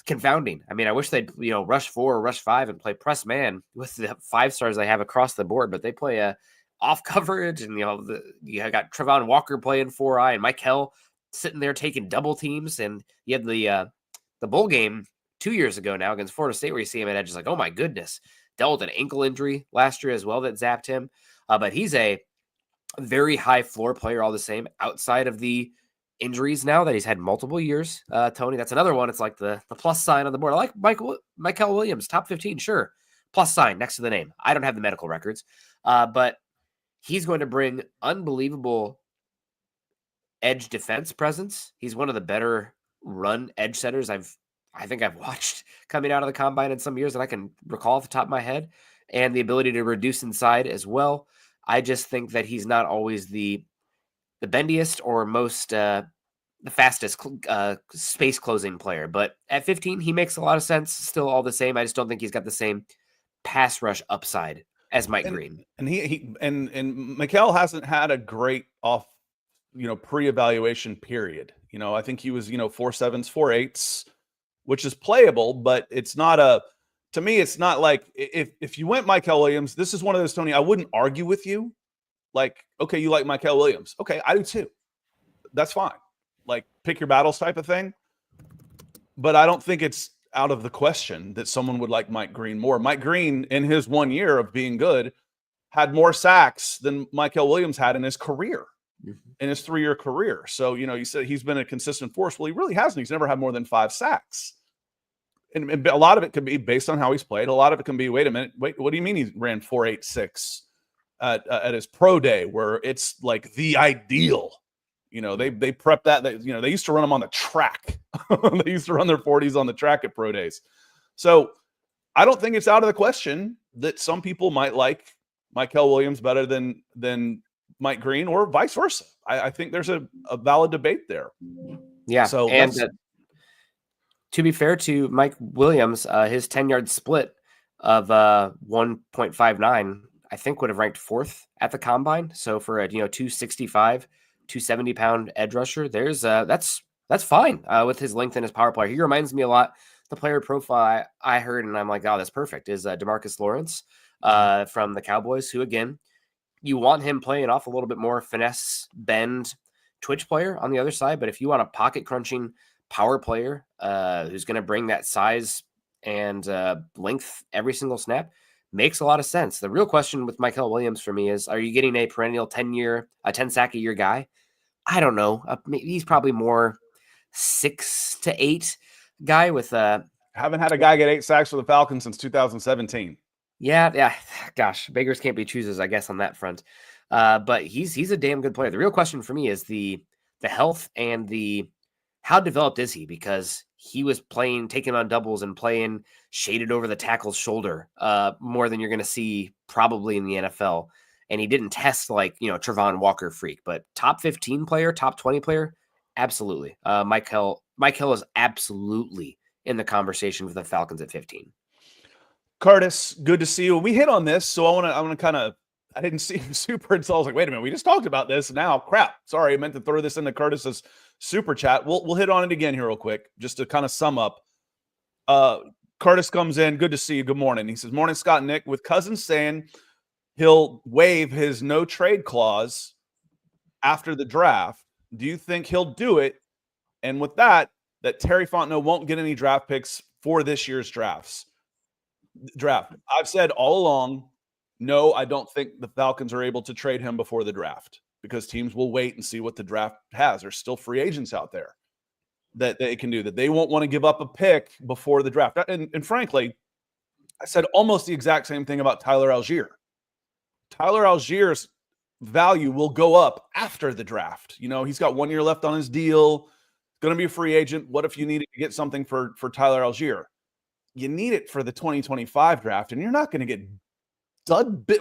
confounding. I mean, I wish they'd, rush 4 or rush 5 and play press man with the 5 stars they have across the board, but they play off coverage, and you got Trevon Walker playing 4-eye and Mike Hell sitting there taking double teams, and you had the bowl game 2 years ago now against Florida State where you see him at edge. It's like, oh my goodness, dealt with an ankle injury last year as well that zapped him. But he's a very high floor player all the same outside of the injuries now that he's had multiple years. Tony, that's another one. It's like the plus sign on the board. I like Michael Williams, top 15, sure. Plus sign next to the name. I don't have the medical records, but he's going to bring unbelievable edge defense presence. He's one of the better run edge setters I think I've watched coming out of the combine in some years that I can recall off the top of my head, and the ability to reduce inside as well. I just think that he's not always the bendiest or most the fastest space closing player, but at 15 he makes a lot of sense. Still all the same. I just don't think he's got the same pass rush upside as Mike Green. And he Mikel hasn't had a great pre-evaluation period. I think he was 4.7s, 4.8s, which is playable, but it's not to me, it's not like if you went Mikel Williams, this is one of those, Tony, I wouldn't argue with you. Like, okay, you like Mikel Williams. Okay, I do too. That's fine. Like, pick your battles type of thing. But I don't think it's out of the question that someone would like Mike Green more. Mike Green, in his 1 year of being good, had more sacks than Mikel Williams had in his career, in his 3-year career. So, you said he's been a consistent force. Well, he really hasn't. He's never had more than 5 sacks. And a lot of it could be based on how he's played. A lot of it can be, wait a minute, what do you mean he ran 4.86 at his pro day, where it's like the ideal? They prep that. They used to run them on the track. They used to run their 40s on the track at pro days. So I don't think it's out of the question that some people might like Mikel Williams better than Mike Green, or vice versa. I think there's a valid debate there. Yeah. So and to be fair to Mike Williams, his 10-yard split of 1.59, I think would have ranked 4th at the combine. So for a 265, 270-pound edge rusher, there's that's fine with his length and his power player. He reminds me a lot. The player profile I heard, and I'm like, oh, that's perfect, is DeMarcus Lawrence from the Cowboys, who, again, you want him playing off a little bit more finesse, bend, twitch player on the other side. But if you want a pocket crunching power player who's going to bring that size and length every single snap, makes a lot of sense. The real question with Mikel Williams for me is, are you getting a perennial 10 sack a year guy? I don't know. He's probably more 6 to 8 guy with haven't had a guy get 8 sacks for the Falcons since 2017. Yeah. Gosh, beggars can't be choosers, I guess, on that front. But he's a damn good player. The real question for me is the health and how developed is he? Because he was taking on doubles and playing shaded over the tackle's shoulder more than you're going to see probably in the NFL. and he didn't test like, Trevon Walker freak, but top 15 player, top 20 player, absolutely. Mike Hill is absolutely in the conversation for the Falcons at 15. Curtis, good to see you. We hit on this, so I want to kind of. I didn't see him super until I was like, wait a minute, we just talked about this. Now, crap. Sorry, I meant to throw this into Curtis's super chat. We'll hit on it again here real quick, just to kind of sum up. Curtis comes in. Good to see you. Good morning. He says, morning, Scott and Nick. With Cousins saying he'll waive his no trade clause after the draft, do you think he'll do it? And with that Terry Fontenot won't get any draft picks for this year's draft. I've said all along, no, I don't think the Falcons are able to trade him before the draft because teams will wait and see what the draft has. There's still free agents out there that they can do that. They won't want to give up a pick before the draft. And frankly, I said almost the exact same thing about Tyler Algier. Tyler Algier's value will go up after the draft. He's got 1 year left on his deal. Going to be a free agent. What if you needed to get something for Tyler Algier? You need it for the 2025 draft, and you're not going to get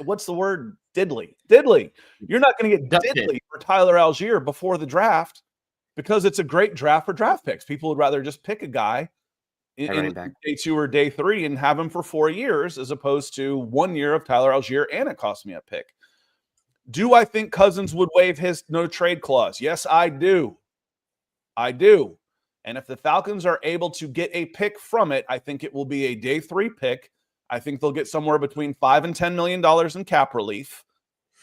what's the word? Diddly. You're not going to get diddly for Tyler Algier before the draft because it's a great draft for draft picks. People would rather just pick a guy in day 2 or day 3 and have him for 4 years as opposed to 1 year of Tyler Algier, and it cost me a pick. Do I think Cousins would waive his no trade clause? Yes, I do. And if the Falcons are able to get a pick from it, I think it will be a day 3 pick. I think they'll get somewhere between $5 and $10 million in cap relief.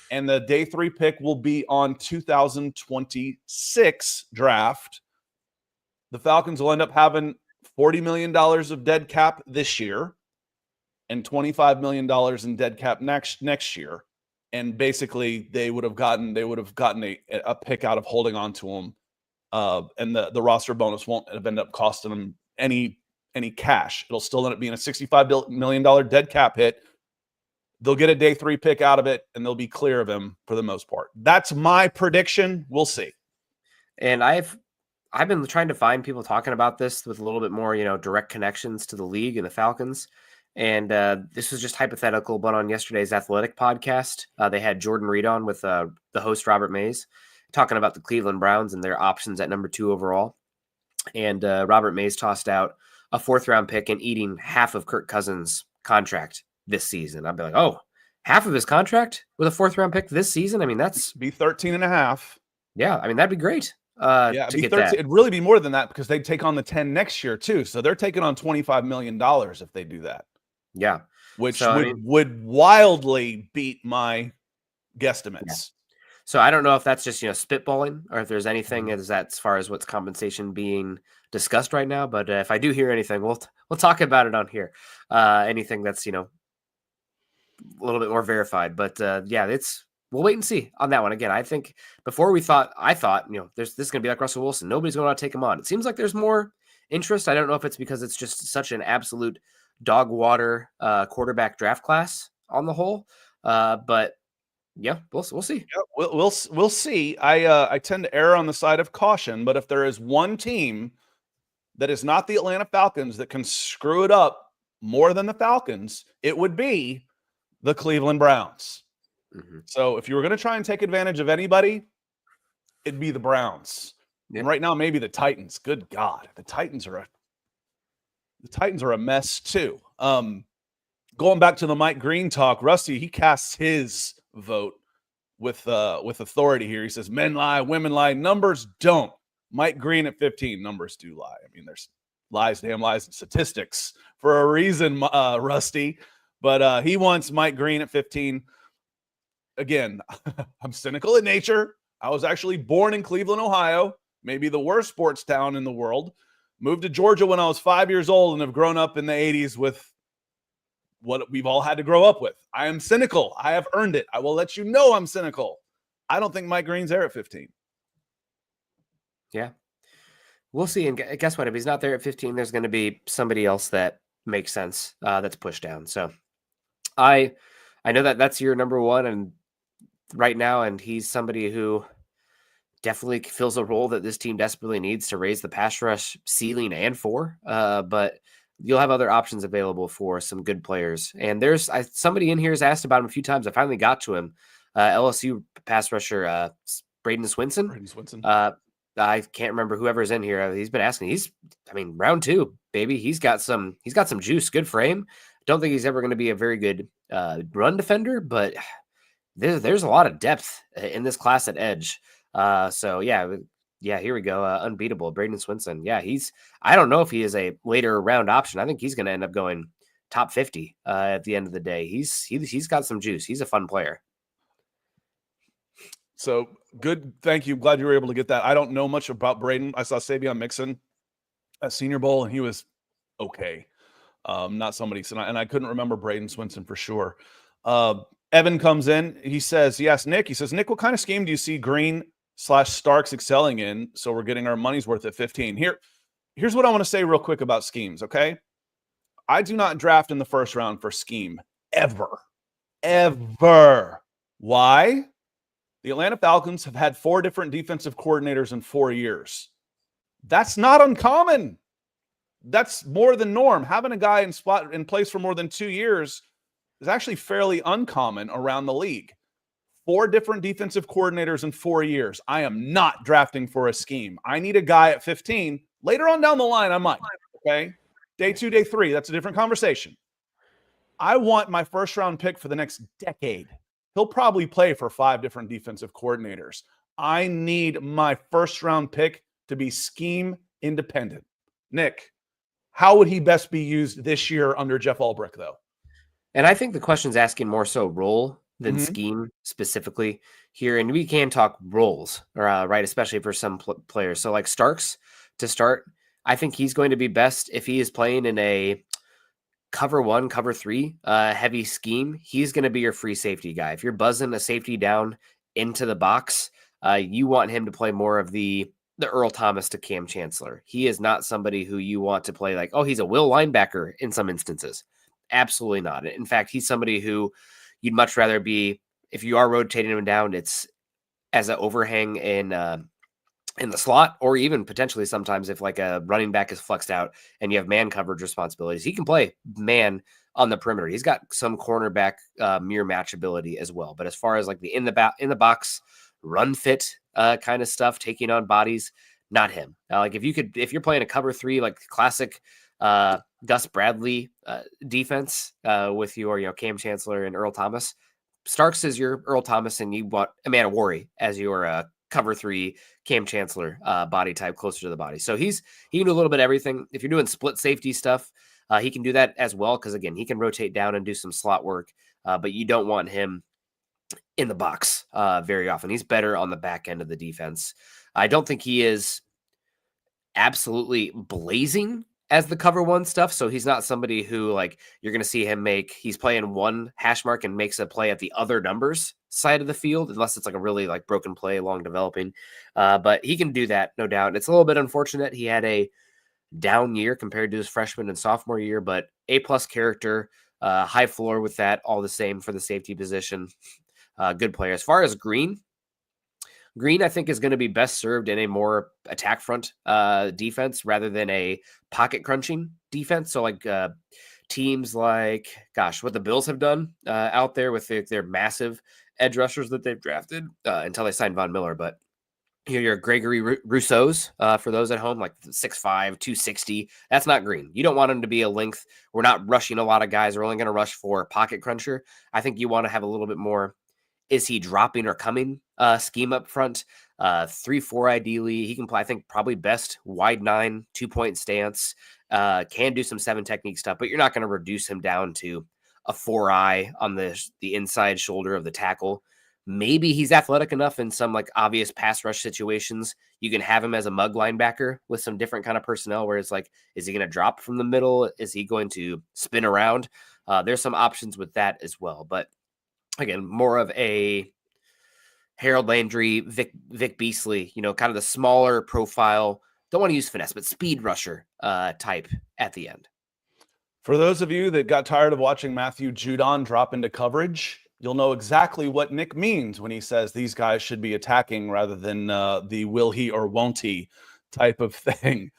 And the day 3 pick will be on 2026 draft. The Falcons will end up having $40 million of dead cap this year and $25 million in dead cap next year. And basically they would have gotten a pick out of holding on to him. And the roster bonus won't have ended up costing them any cash. It'll still end up being a $65 million dead cap hit. They'll get a day 3 pick out of it, and they'll be clear of him for the most part. That's my prediction. We'll see. And I've been trying to find people talking about this with a little bit more, direct connections to the league and the Falcons. And this was just hypothetical, but on yesterday's Athletic podcast, they had Jordan Reed on with the host Robert Mays talking about the Cleveland Browns and their options at number 2 overall. And Robert Mays tossed out a 4th round pick and eating half of Kirk Cousins' contract this season. I'd be like, oh, half of his contract with a 4th round pick this season? I mean, that's be 13 and a half. Yeah, I mean, that'd be great. To get 13, that. It'd really be more than that because they'd take on the 10 next year too. So they're taking on $25 million if they do that. Yeah. Which would wildly beat my guesstimates. Yeah. So I don't know if that's just, spitballing or if there's anything as far as what's compensation being discussed right now. But if I do hear anything, we'll talk about it on here. Anything that's, a little bit more verified. But we'll wait and see on that one. Again, I think before I thought, this is going to be like Russell Wilson. Nobody's going to take him on. It seems like there's more interest. I don't know if it's because it's just such an absolute dog water quarterback draft class on the whole. But yeah, we'll see. Yeah, we'll see. I tend to err on the side of caution, but if there is one team that is not the Atlanta Falcons that can screw it up more than the Falcons, it would be the Cleveland Browns. Mm-hmm. So if you were going to try and take advantage of anybody, it'd be the Browns. Yeah. And right now, maybe the Titans. Good God, the Titans are a mess too. Going back to the Mike Green talk, Rusty, he casts his vote with authority here. He says men lie, women lie, numbers don't. Mike Green at 15, numbers do lie. I mean, there's lies, damn lies, and statistics for a reason, Rusty. But he wants Mike Green at 15. Again, I'm cynical in nature. I was actually born in Cleveland, Ohio, maybe the worst sports town in the world. Moved to Georgia when I was 5 years old and have grown up in the 80s with what we've all had to grow up with. I am cynical. I have earned it. I will let you know I'm cynical. I don't think Mike Green's there at 15. Yeah. We'll see. And guess what? If he's not there at 15, there's going to be somebody else that makes sense that's pushed down. So I know that's your number 1 and right now, and he's somebody who definitely fills a role that this team desperately needs to raise the pass rush ceiling and floor. But you'll have other options available for some good players. And there's somebody in here has asked about him a few times. I finally got to him. LSU pass rusher Braden Swinson. I can't remember whoever's in here. He's been asking. Round 2, baby. He's got some juice. Good frame. Don't think he's ever going to be a very good run defender, but there's a lot of depth in this class at edge. So here we go. Unbeatable Braden Swinson. Yeah, I don't know if he is a later round option. I think he's going to end up going top 50 at the end of the day. He's got some juice. He's a fun player. So good. Thank you. Glad you were able to get that. I don't know much about Braden. I saw Savion Mixon at Senior Bowl, and he was okay. Not somebody. And I couldn't remember Braden Swinson for sure. Evan comes in. He says, yes, Nick. He says, Nick, what kind of scheme do you see Green/Starks excelling in? So we're getting our money's worth at 15. Here's what I want to say real quick about schemes, okay? I do not draft in the first round for scheme. Ever. Why? The Atlanta Falcons have had 4 different defensive coordinators in 4 years. That's not uncommon. That's more than norm. Having a guy in place for more than 2 years is actually fairly uncommon around the league. 4 different defensive coordinators in 4 years. I am not drafting for a scheme. I need a guy at 15. Later on down the line, I might. Okay? Day 2, day 3, that's a different conversation. I want my first round pick for the next decade. He'll probably play for 5 different defensive coordinators. I need my first round pick to be scheme independent. Nick, how would he best be used this year under Jeff Ulbrich, though? And I think the question's asking more so role than scheme specifically here. And we can talk roles, right? Especially for some players. So like Starks to start, I think he's going to be best if he is playing in a cover 1, cover 3 heavy scheme. He's going to be your free safety guy. If you're buzzing a safety down into the box, you want him to play more of the Earl Thomas to Cam Chancellor. He is not somebody who you want to play like, oh, he's a will linebacker in some instances. Absolutely not. In fact, he's somebody who you'd much rather be, if you are rotating him down, it's as an overhang in the slot, or even potentially sometimes if like a running back is flexed out and you have man coverage responsibilities, he can play man on the perimeter. He's got some cornerback mirror match ability as well. But as far as like the in the box run fit kind of stuff, taking on bodies, not him. Like if you're playing a cover 3, like classic Gus Bradley defense with your Cam Chancellor and Earl Thomas, Starks is your Earl Thomas, and you want Amanda Worry as your cover 3 Cam Chancellor body type closer to the body. So he can do a little bit of everything. If you're doing split safety stuff, he can do that as well. Cause again, he can rotate down and do some slot work, but you don't want him in the box very often. He's better on the back end of the defense. I don't think he is absolutely blazing as the cover 1 stuff. So he's not somebody who like you're going to see him he's playing 1 hash mark and makes a play at the other numbers side of the field, unless it's like a really like broken play, long developing. But he can do that, no doubt. It's a little bit unfortunate. He had a down year compared to his freshman and sophomore year, but A+ character, high floor with that, all the same for the safety position. Good player. As far as Green, I think, is going to be best served in a more attack front defense rather than a pocket crunching defense. So like teams like, what the Bills have done out there with their massive edge rushers that they've drafted until they signed Von Miller. But your Gregory Rousseau's, for those at home, like 6'5", 260, that's not Green. You don't want him to be a length. We're not rushing a lot of guys. We're only going to rush for pocket cruncher. I think you want to have a little bit more, is he dropping or coming scheme up front? 3-4 ideally. He can play, I think, probably best wide 9, 2-point stance. Can do some 7 technique stuff, but you're not going to reduce him down to a 4-eye on the inside shoulder of the tackle. Maybe he's athletic enough in some like obvious pass rush situations. You can have him as a mug linebacker with some different kind of personnel where it's like, is he going to drop from the middle? Is he going to spin around? There's some options with that as well. But again, more of a Harold Landry, Vic Beasley, kind of the smaller profile. Don't want to use finesse, but speed rusher type at the end. For those of you that got tired of watching Matthew Judon drop into coverage, you'll know exactly what Nick means when he says these guys should be attacking rather than the will he or won't he type of thing.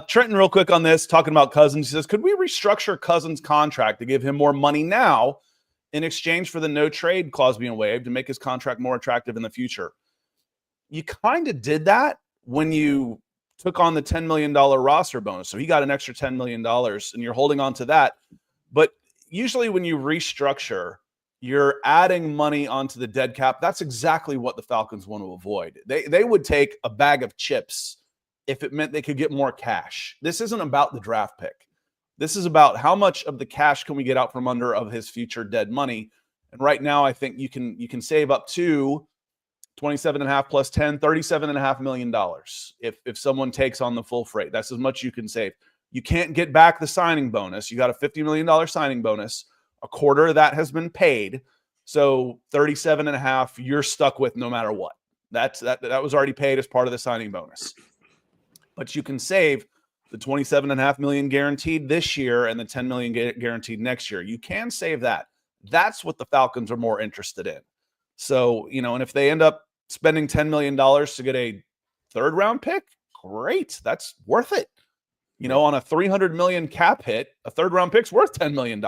Trenton, real quick on this, talking about Cousins. He says, could we restructure Cousins' contract to give him more money now in exchange for the no trade clause being waived to make his contract more attractive in the future. You kind of did that when you took on the $10 million roster bonus. So he got an extra $10 million and you're holding on to that. But usually when you restructure, you're adding money onto the dead cap. That's exactly what the Falcons want to avoid. They would take a bag of chips if it meant they could get more cash. This isn't about the draft pick. This is about how much of the cash can we get out from under of his future dead money. And right now, I think you can save up to 27.5 plus 10, $37.5 million if someone takes on the full freight. That's as much you can save. You can't get back the signing bonus. You got a $50 million signing bonus. A quarter of that has been paid. So 37.5 you're stuck with no matter what. That was already paid as part of the signing bonus. But you can save the 27.5 million guaranteed this year and the 10 million guaranteed next year. You can save that. That's what the Falcons are more interested in. So, and if they end up spending $10 million to get a third round pick, great. That's worth it. On a $300 million cap hit, a third round pick's worth $10 million.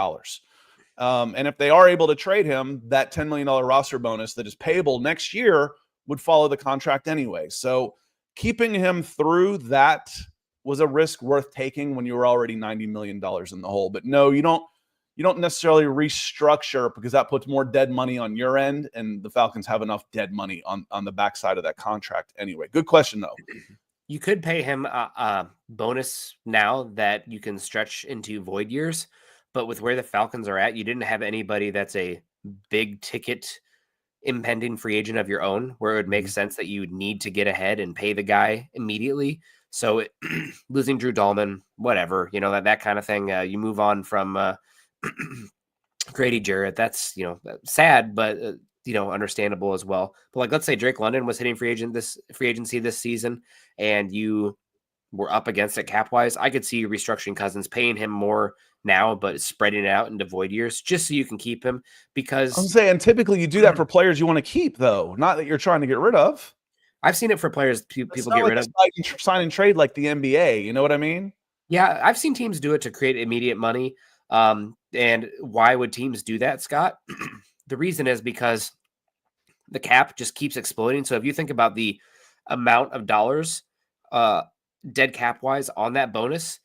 And if they are able to trade him, that $10 million roster bonus that is payable next year would follow the contract anyway. So keeping him through that was a risk worth taking when you were already $90 million in the hole. But no, you don't necessarily restructure because that puts more dead money on your end, and the Falcons have enough dead money on the backside of that contract anyway. Good question, though. You could pay him a bonus now that you can stretch into void years, but with where the Falcons are at, you didn't have anybody that's a big ticket impending free agent of your own, where it would make sense that you would need to get ahead and pay the guy immediately. So losing Drew Dahlman, whatever, that kind of thing. You move on from Grady Jarrett. That's, sad, but, understandable as well. But let's say Drake London was hitting free agency this season and you were up against it cap wise. I could see you restructuring Cousins, paying him more now, but spreading it out into void years just so you can keep him, because I'm saying typically you do that for players you want to keep, though, not that you're trying to get rid of. I've seen it for players people get rid of. Sign and trade like the NBA. You know what I mean? Yeah, I've seen teams do it to create immediate money. And why would teams do that, Scott? The reason is because the cap just keeps exploding. So if you think about the amount of dollars dead cap wise on that bonus,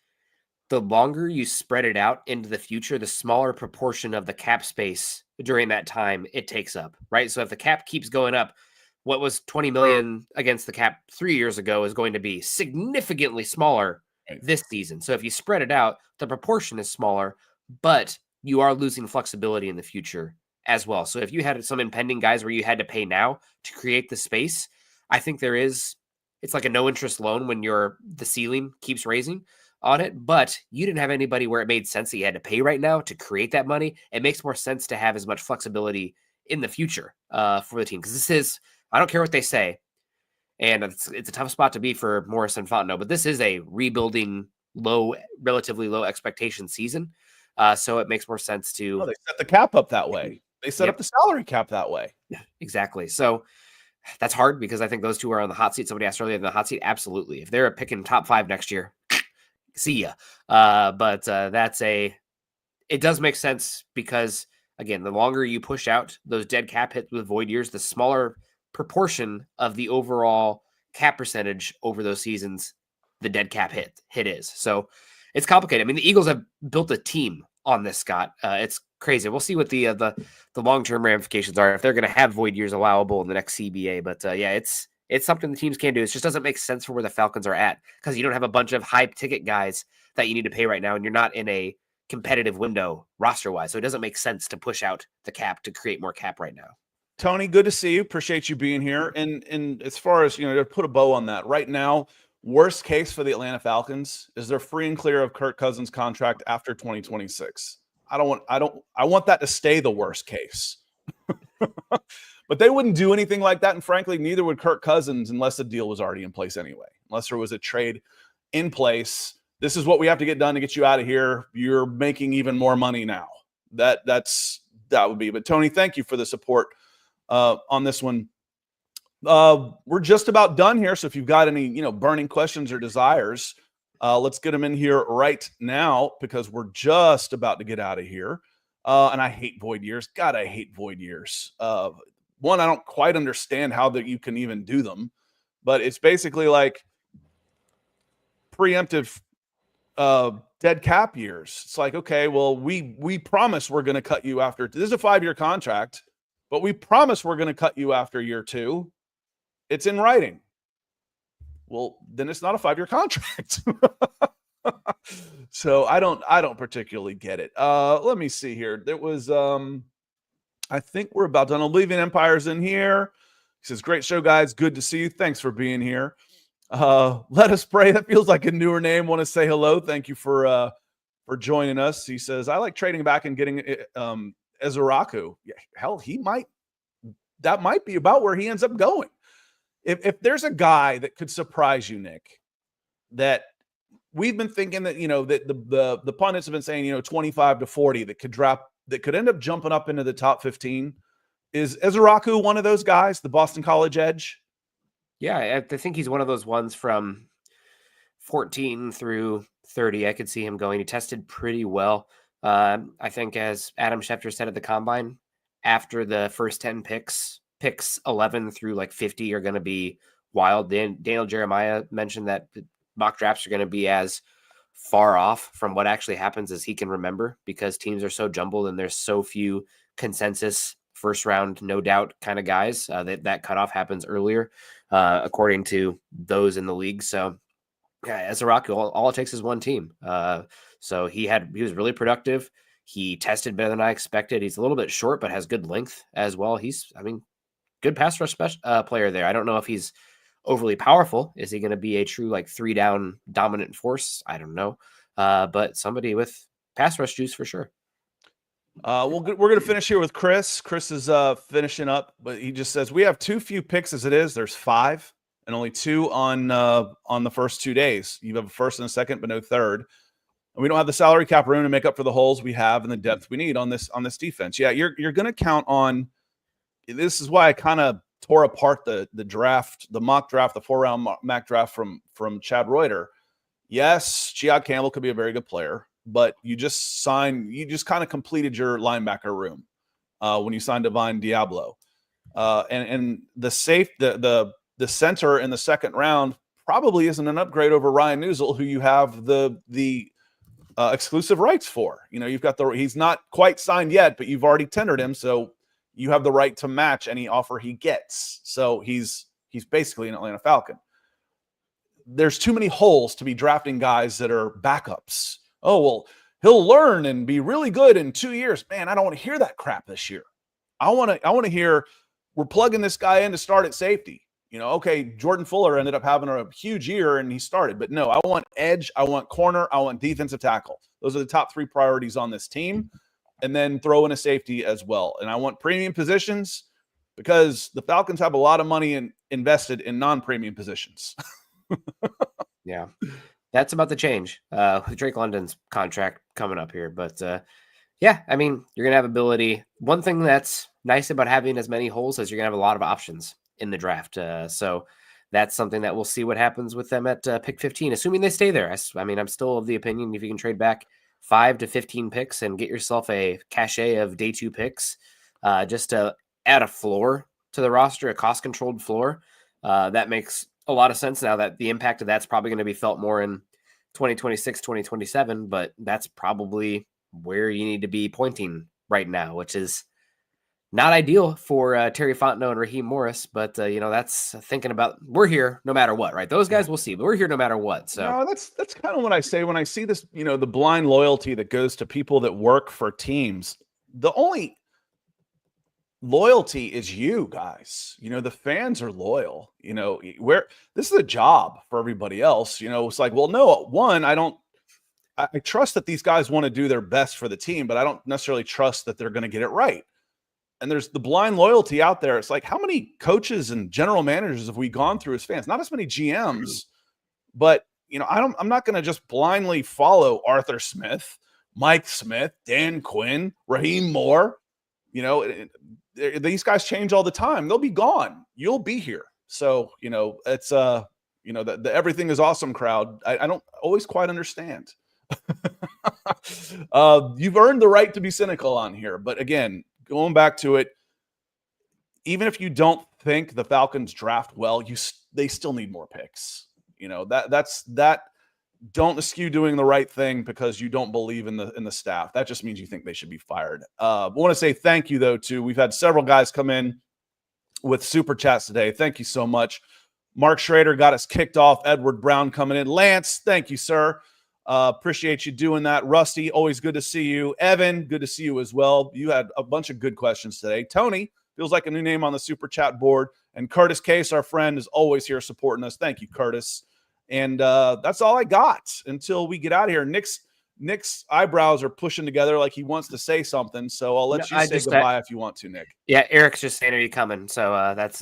the longer you spread it out into the future, the smaller proportion of the cap space during that time it takes up, right? So if the cap keeps going up, what was 20 million against the cap 3 years ago is going to be significantly smaller this season. So if you spread it out, the proportion is smaller, but you are losing flexibility in the future as well. So if you had some impending guys where you had to pay now to create the space, I think it's like a no interest loan when the ceiling keeps raising on it, but you didn't have anybody where it made sense that you had to pay right now to create that money. It makes more sense to have as much flexibility in the future for the team. Because I don't care what they say, and it's a tough spot to be for Morris and Fontenot, but this is a rebuilding relatively low expectation season. So it makes more sense to... they set the cap up that way. They set up the salary cap that way. Yeah, exactly. So that's hard because I think those two are on the hot seat. Somebody asked earlier in the hot seat. Absolutely. If they're picking top 5 next year, see ya. But it does make sense because, again, the longer you push out those dead cap hits with void years, the smaller proportion of the overall cap percentage over those seasons the dead cap hit is. So it's complicated. I mean, the Eagles have built a team on this, Scott. It's crazy. We'll see what the long-term ramifications are if they're going to have void years allowable in the next CBA. But it's something the teams can do. It just doesn't make sense for where the Falcons are at because you don't have a bunch of high ticket guys that you need to pay right now, and you're not in a competitive window roster-wise. So it doesn't make sense to push out the cap to create more cap right now. Tony, good to see you. Appreciate you being here. And as far as, to put a bow on that, right now, worst case for the Atlanta Falcons is they're free and clear of Kirk Cousins' contract after 2026. I want that to stay the worst case. But they wouldn't do anything like that, and frankly, neither would Kirk Cousins unless the deal was already in place anyway. Unless there was a trade in place. This is what we have to get done to get you out of here. You're making even more money now. That would be. But Tony, thank you for the support on this one. We're just about done here. So if you've got any, burning questions or desires, let's get them in here right now because we're just about to get out of here. And I hate void years. God, I hate void years. One, I don't quite understand how that you can even do them, but it's basically like preemptive dead cap years. It's like, okay, well, we promise we're going to cut you after. This is a 5-year contract, but we promise we're going to cut you after year 2. It's in writing. Well, then it's not a 5-year contract. So I don't particularly get it. Let me see here. There was I think we're about done. Oblivion Empire's in here. He says, great show, guys. Good to see you. Thanks for being here. Let us pray. That feels like a newer name. Want to say hello. Thank you for joining us. He says, I like trading back and getting Ezuraku. Yeah, hell, that might be about where he ends up going. If there's a guy that could surprise you, Nick, that we've been thinking that, that the pundits have been saying, 25 to 40 that could end up jumping up into the top 15. Is Ezuraku one of those guys, the Boston College edge? Yeah, I think he's one of those ones from 14 through 30. I could see him going. He tested pretty well. I think, as Adam Schefter said at the Combine, after the first 10 picks 11 through like 50 are going to be wild. Daniel Jeremiah mentioned that mock drafts are going to be as far off from what actually happens as he can remember, because teams are so jumbled and there's so few consensus first round, no doubt kind of guys. That cutoff happens earlier, according to those in the league. So yeah, as a Rock, all it takes is one team. So he was really productive. He tested better than I expected. He's a little bit short, but has good length as well. Good pass rush player there. I don't know if he's overly powerful. Is he going to be a true 3-down dominant force? I don't know. But somebody with pass rush juice for sure. We're going to finish here with Chris. Chris is finishing up, but he just says, we have too few picks as it is. There's 5 and only 2 on the first 2 days. You have a first and a second, but no third. And we don't have the salary cap room to make up for the holes we have and the depth we need on this defense. Yeah, you're going to count on. This is why I kind of tore apart the draft, the mock draft, the 4-round mock draft from Chad Reuter. Yes, Chiad Campbell could be a very good player, but you just kind of completed your linebacker room when you signed Divine Diablo. And the center in the second round probably isn't an upgrade over Ryan Newsel, who you have the exclusive rights for. You've got he's not quite signed yet, but you've already tendered him, so you have the right to match any offer he gets. So he's basically an Atlanta Falcon. There's too many holes to be drafting guys that are backups. Oh, well, he'll learn and be really good in 2 years. Man, I don't want to hear that crap this year. I want to hear we're plugging this guy in to start at safety. Okay, Jordan Fuller ended up having a huge year and he started, but no, I want edge, I want corner, I want defensive tackle. Those are the top 3 priorities on this team. And then throw in a safety as well. And I want premium positions because the Falcons have a lot of money invested in non-premium positions. Yeah, that's about to change with Drake London's contract coming up here. But yeah, you're going to have ability. One thing that's nice about having as many holes is you're going to have a lot of options in the draft. So that's something that we'll see what happens with them at pick 15, assuming they stay there. I'm still of the opinion if you can trade back 5 to 15 picks and get yourself a cachet of day 2 picks, just to add a floor to the roster, a cost-controlled floor. That makes a lot of sense now that the impact of that's probably going to be felt more in 2026, 2027, but that's probably where you need to be pointing right now, which is not ideal for Terry Fontenot and Raheem Morris, but that's thinking about we're here no matter what, right? Those guys we'll see, but we're here no matter what. So no, that's kind of what I say when I see this, the blind loyalty that goes to people that work for teams. The only loyalty is you guys. The fans are loyal. Where this is a job for everybody else. It's like, well, no, one, I trust that these guys want to do their best for the team, but I don't necessarily trust that they're going to get it right. And there's the blind loyalty out there. It's like, how many coaches and general managers have we gone through as fans? Not as many GMs, but I'm not going to just blindly follow Arthur Smith, Mike Smith, Dan Quinn, Raheem Moore. These guys change all the time. They'll be gone. You'll be here. So, it's the everything is awesome crowd. I don't always quite understand. You've earned the right to be cynical on here. But again, going back to it, even if you don't think the Falcons draft well, they still need more picks. You know, that's don't eschew doing the right thing because you don't believe in the staff. That just means you think they should be fired. I want to say thank you though too. We've had several guys come in with super chats today. Thank you so much. Mark Schrader got us kicked off. Edward Brown coming in. Lance, thank you, sir. Appreciate you doing that. Rusty, always good to see you. Evan, good to see you as well. You had a bunch of good questions today. Tony, feels like a new name on the super chat board. And Curtis Case, our friend, is always here supporting us. Thank you, Curtis. And that's all I got until we get out of here. Nick's eyebrows are pushing together like he wants to say something. So I'll let you say goodbye if you want to, Nick. Yeah, Eric's just saying, are you coming? So that's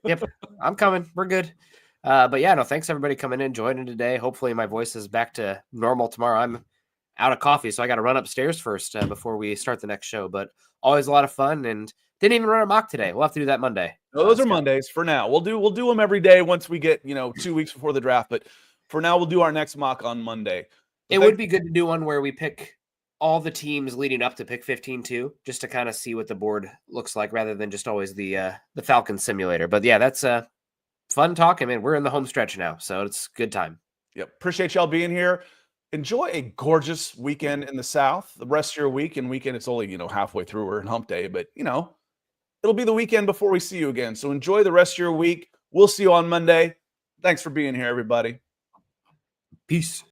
yep, I'm coming. We're good. But yeah, no, thanks everybody coming in, joining today. Hopefully my voice is back to normal tomorrow. I'm out of coffee, so I got to run upstairs first before we start the next show. But always a lot of fun, and didn't even run a mock today. We'll have to do that Monday. No, those are Mondays for now. We'll do them every day once we get 2 weeks before the draft. But for now, we'll do our next mock on Monday. It would be good to do one where we pick all the teams leading up to pick 15 too, just to kind of see what the board looks like rather than just always the Falcons simulator. But yeah, that's fun talk. I mean, we're in the home stretch now, so it's a good time. Yep. Appreciate y'all being here. Enjoy a gorgeous weekend in the South. The rest of your weekend, it's only, halfway through. We're in hump day, but it'll be the weekend before we see you again. So enjoy the rest of your week. We'll see you on Monday. Thanks for being here, everybody. Peace.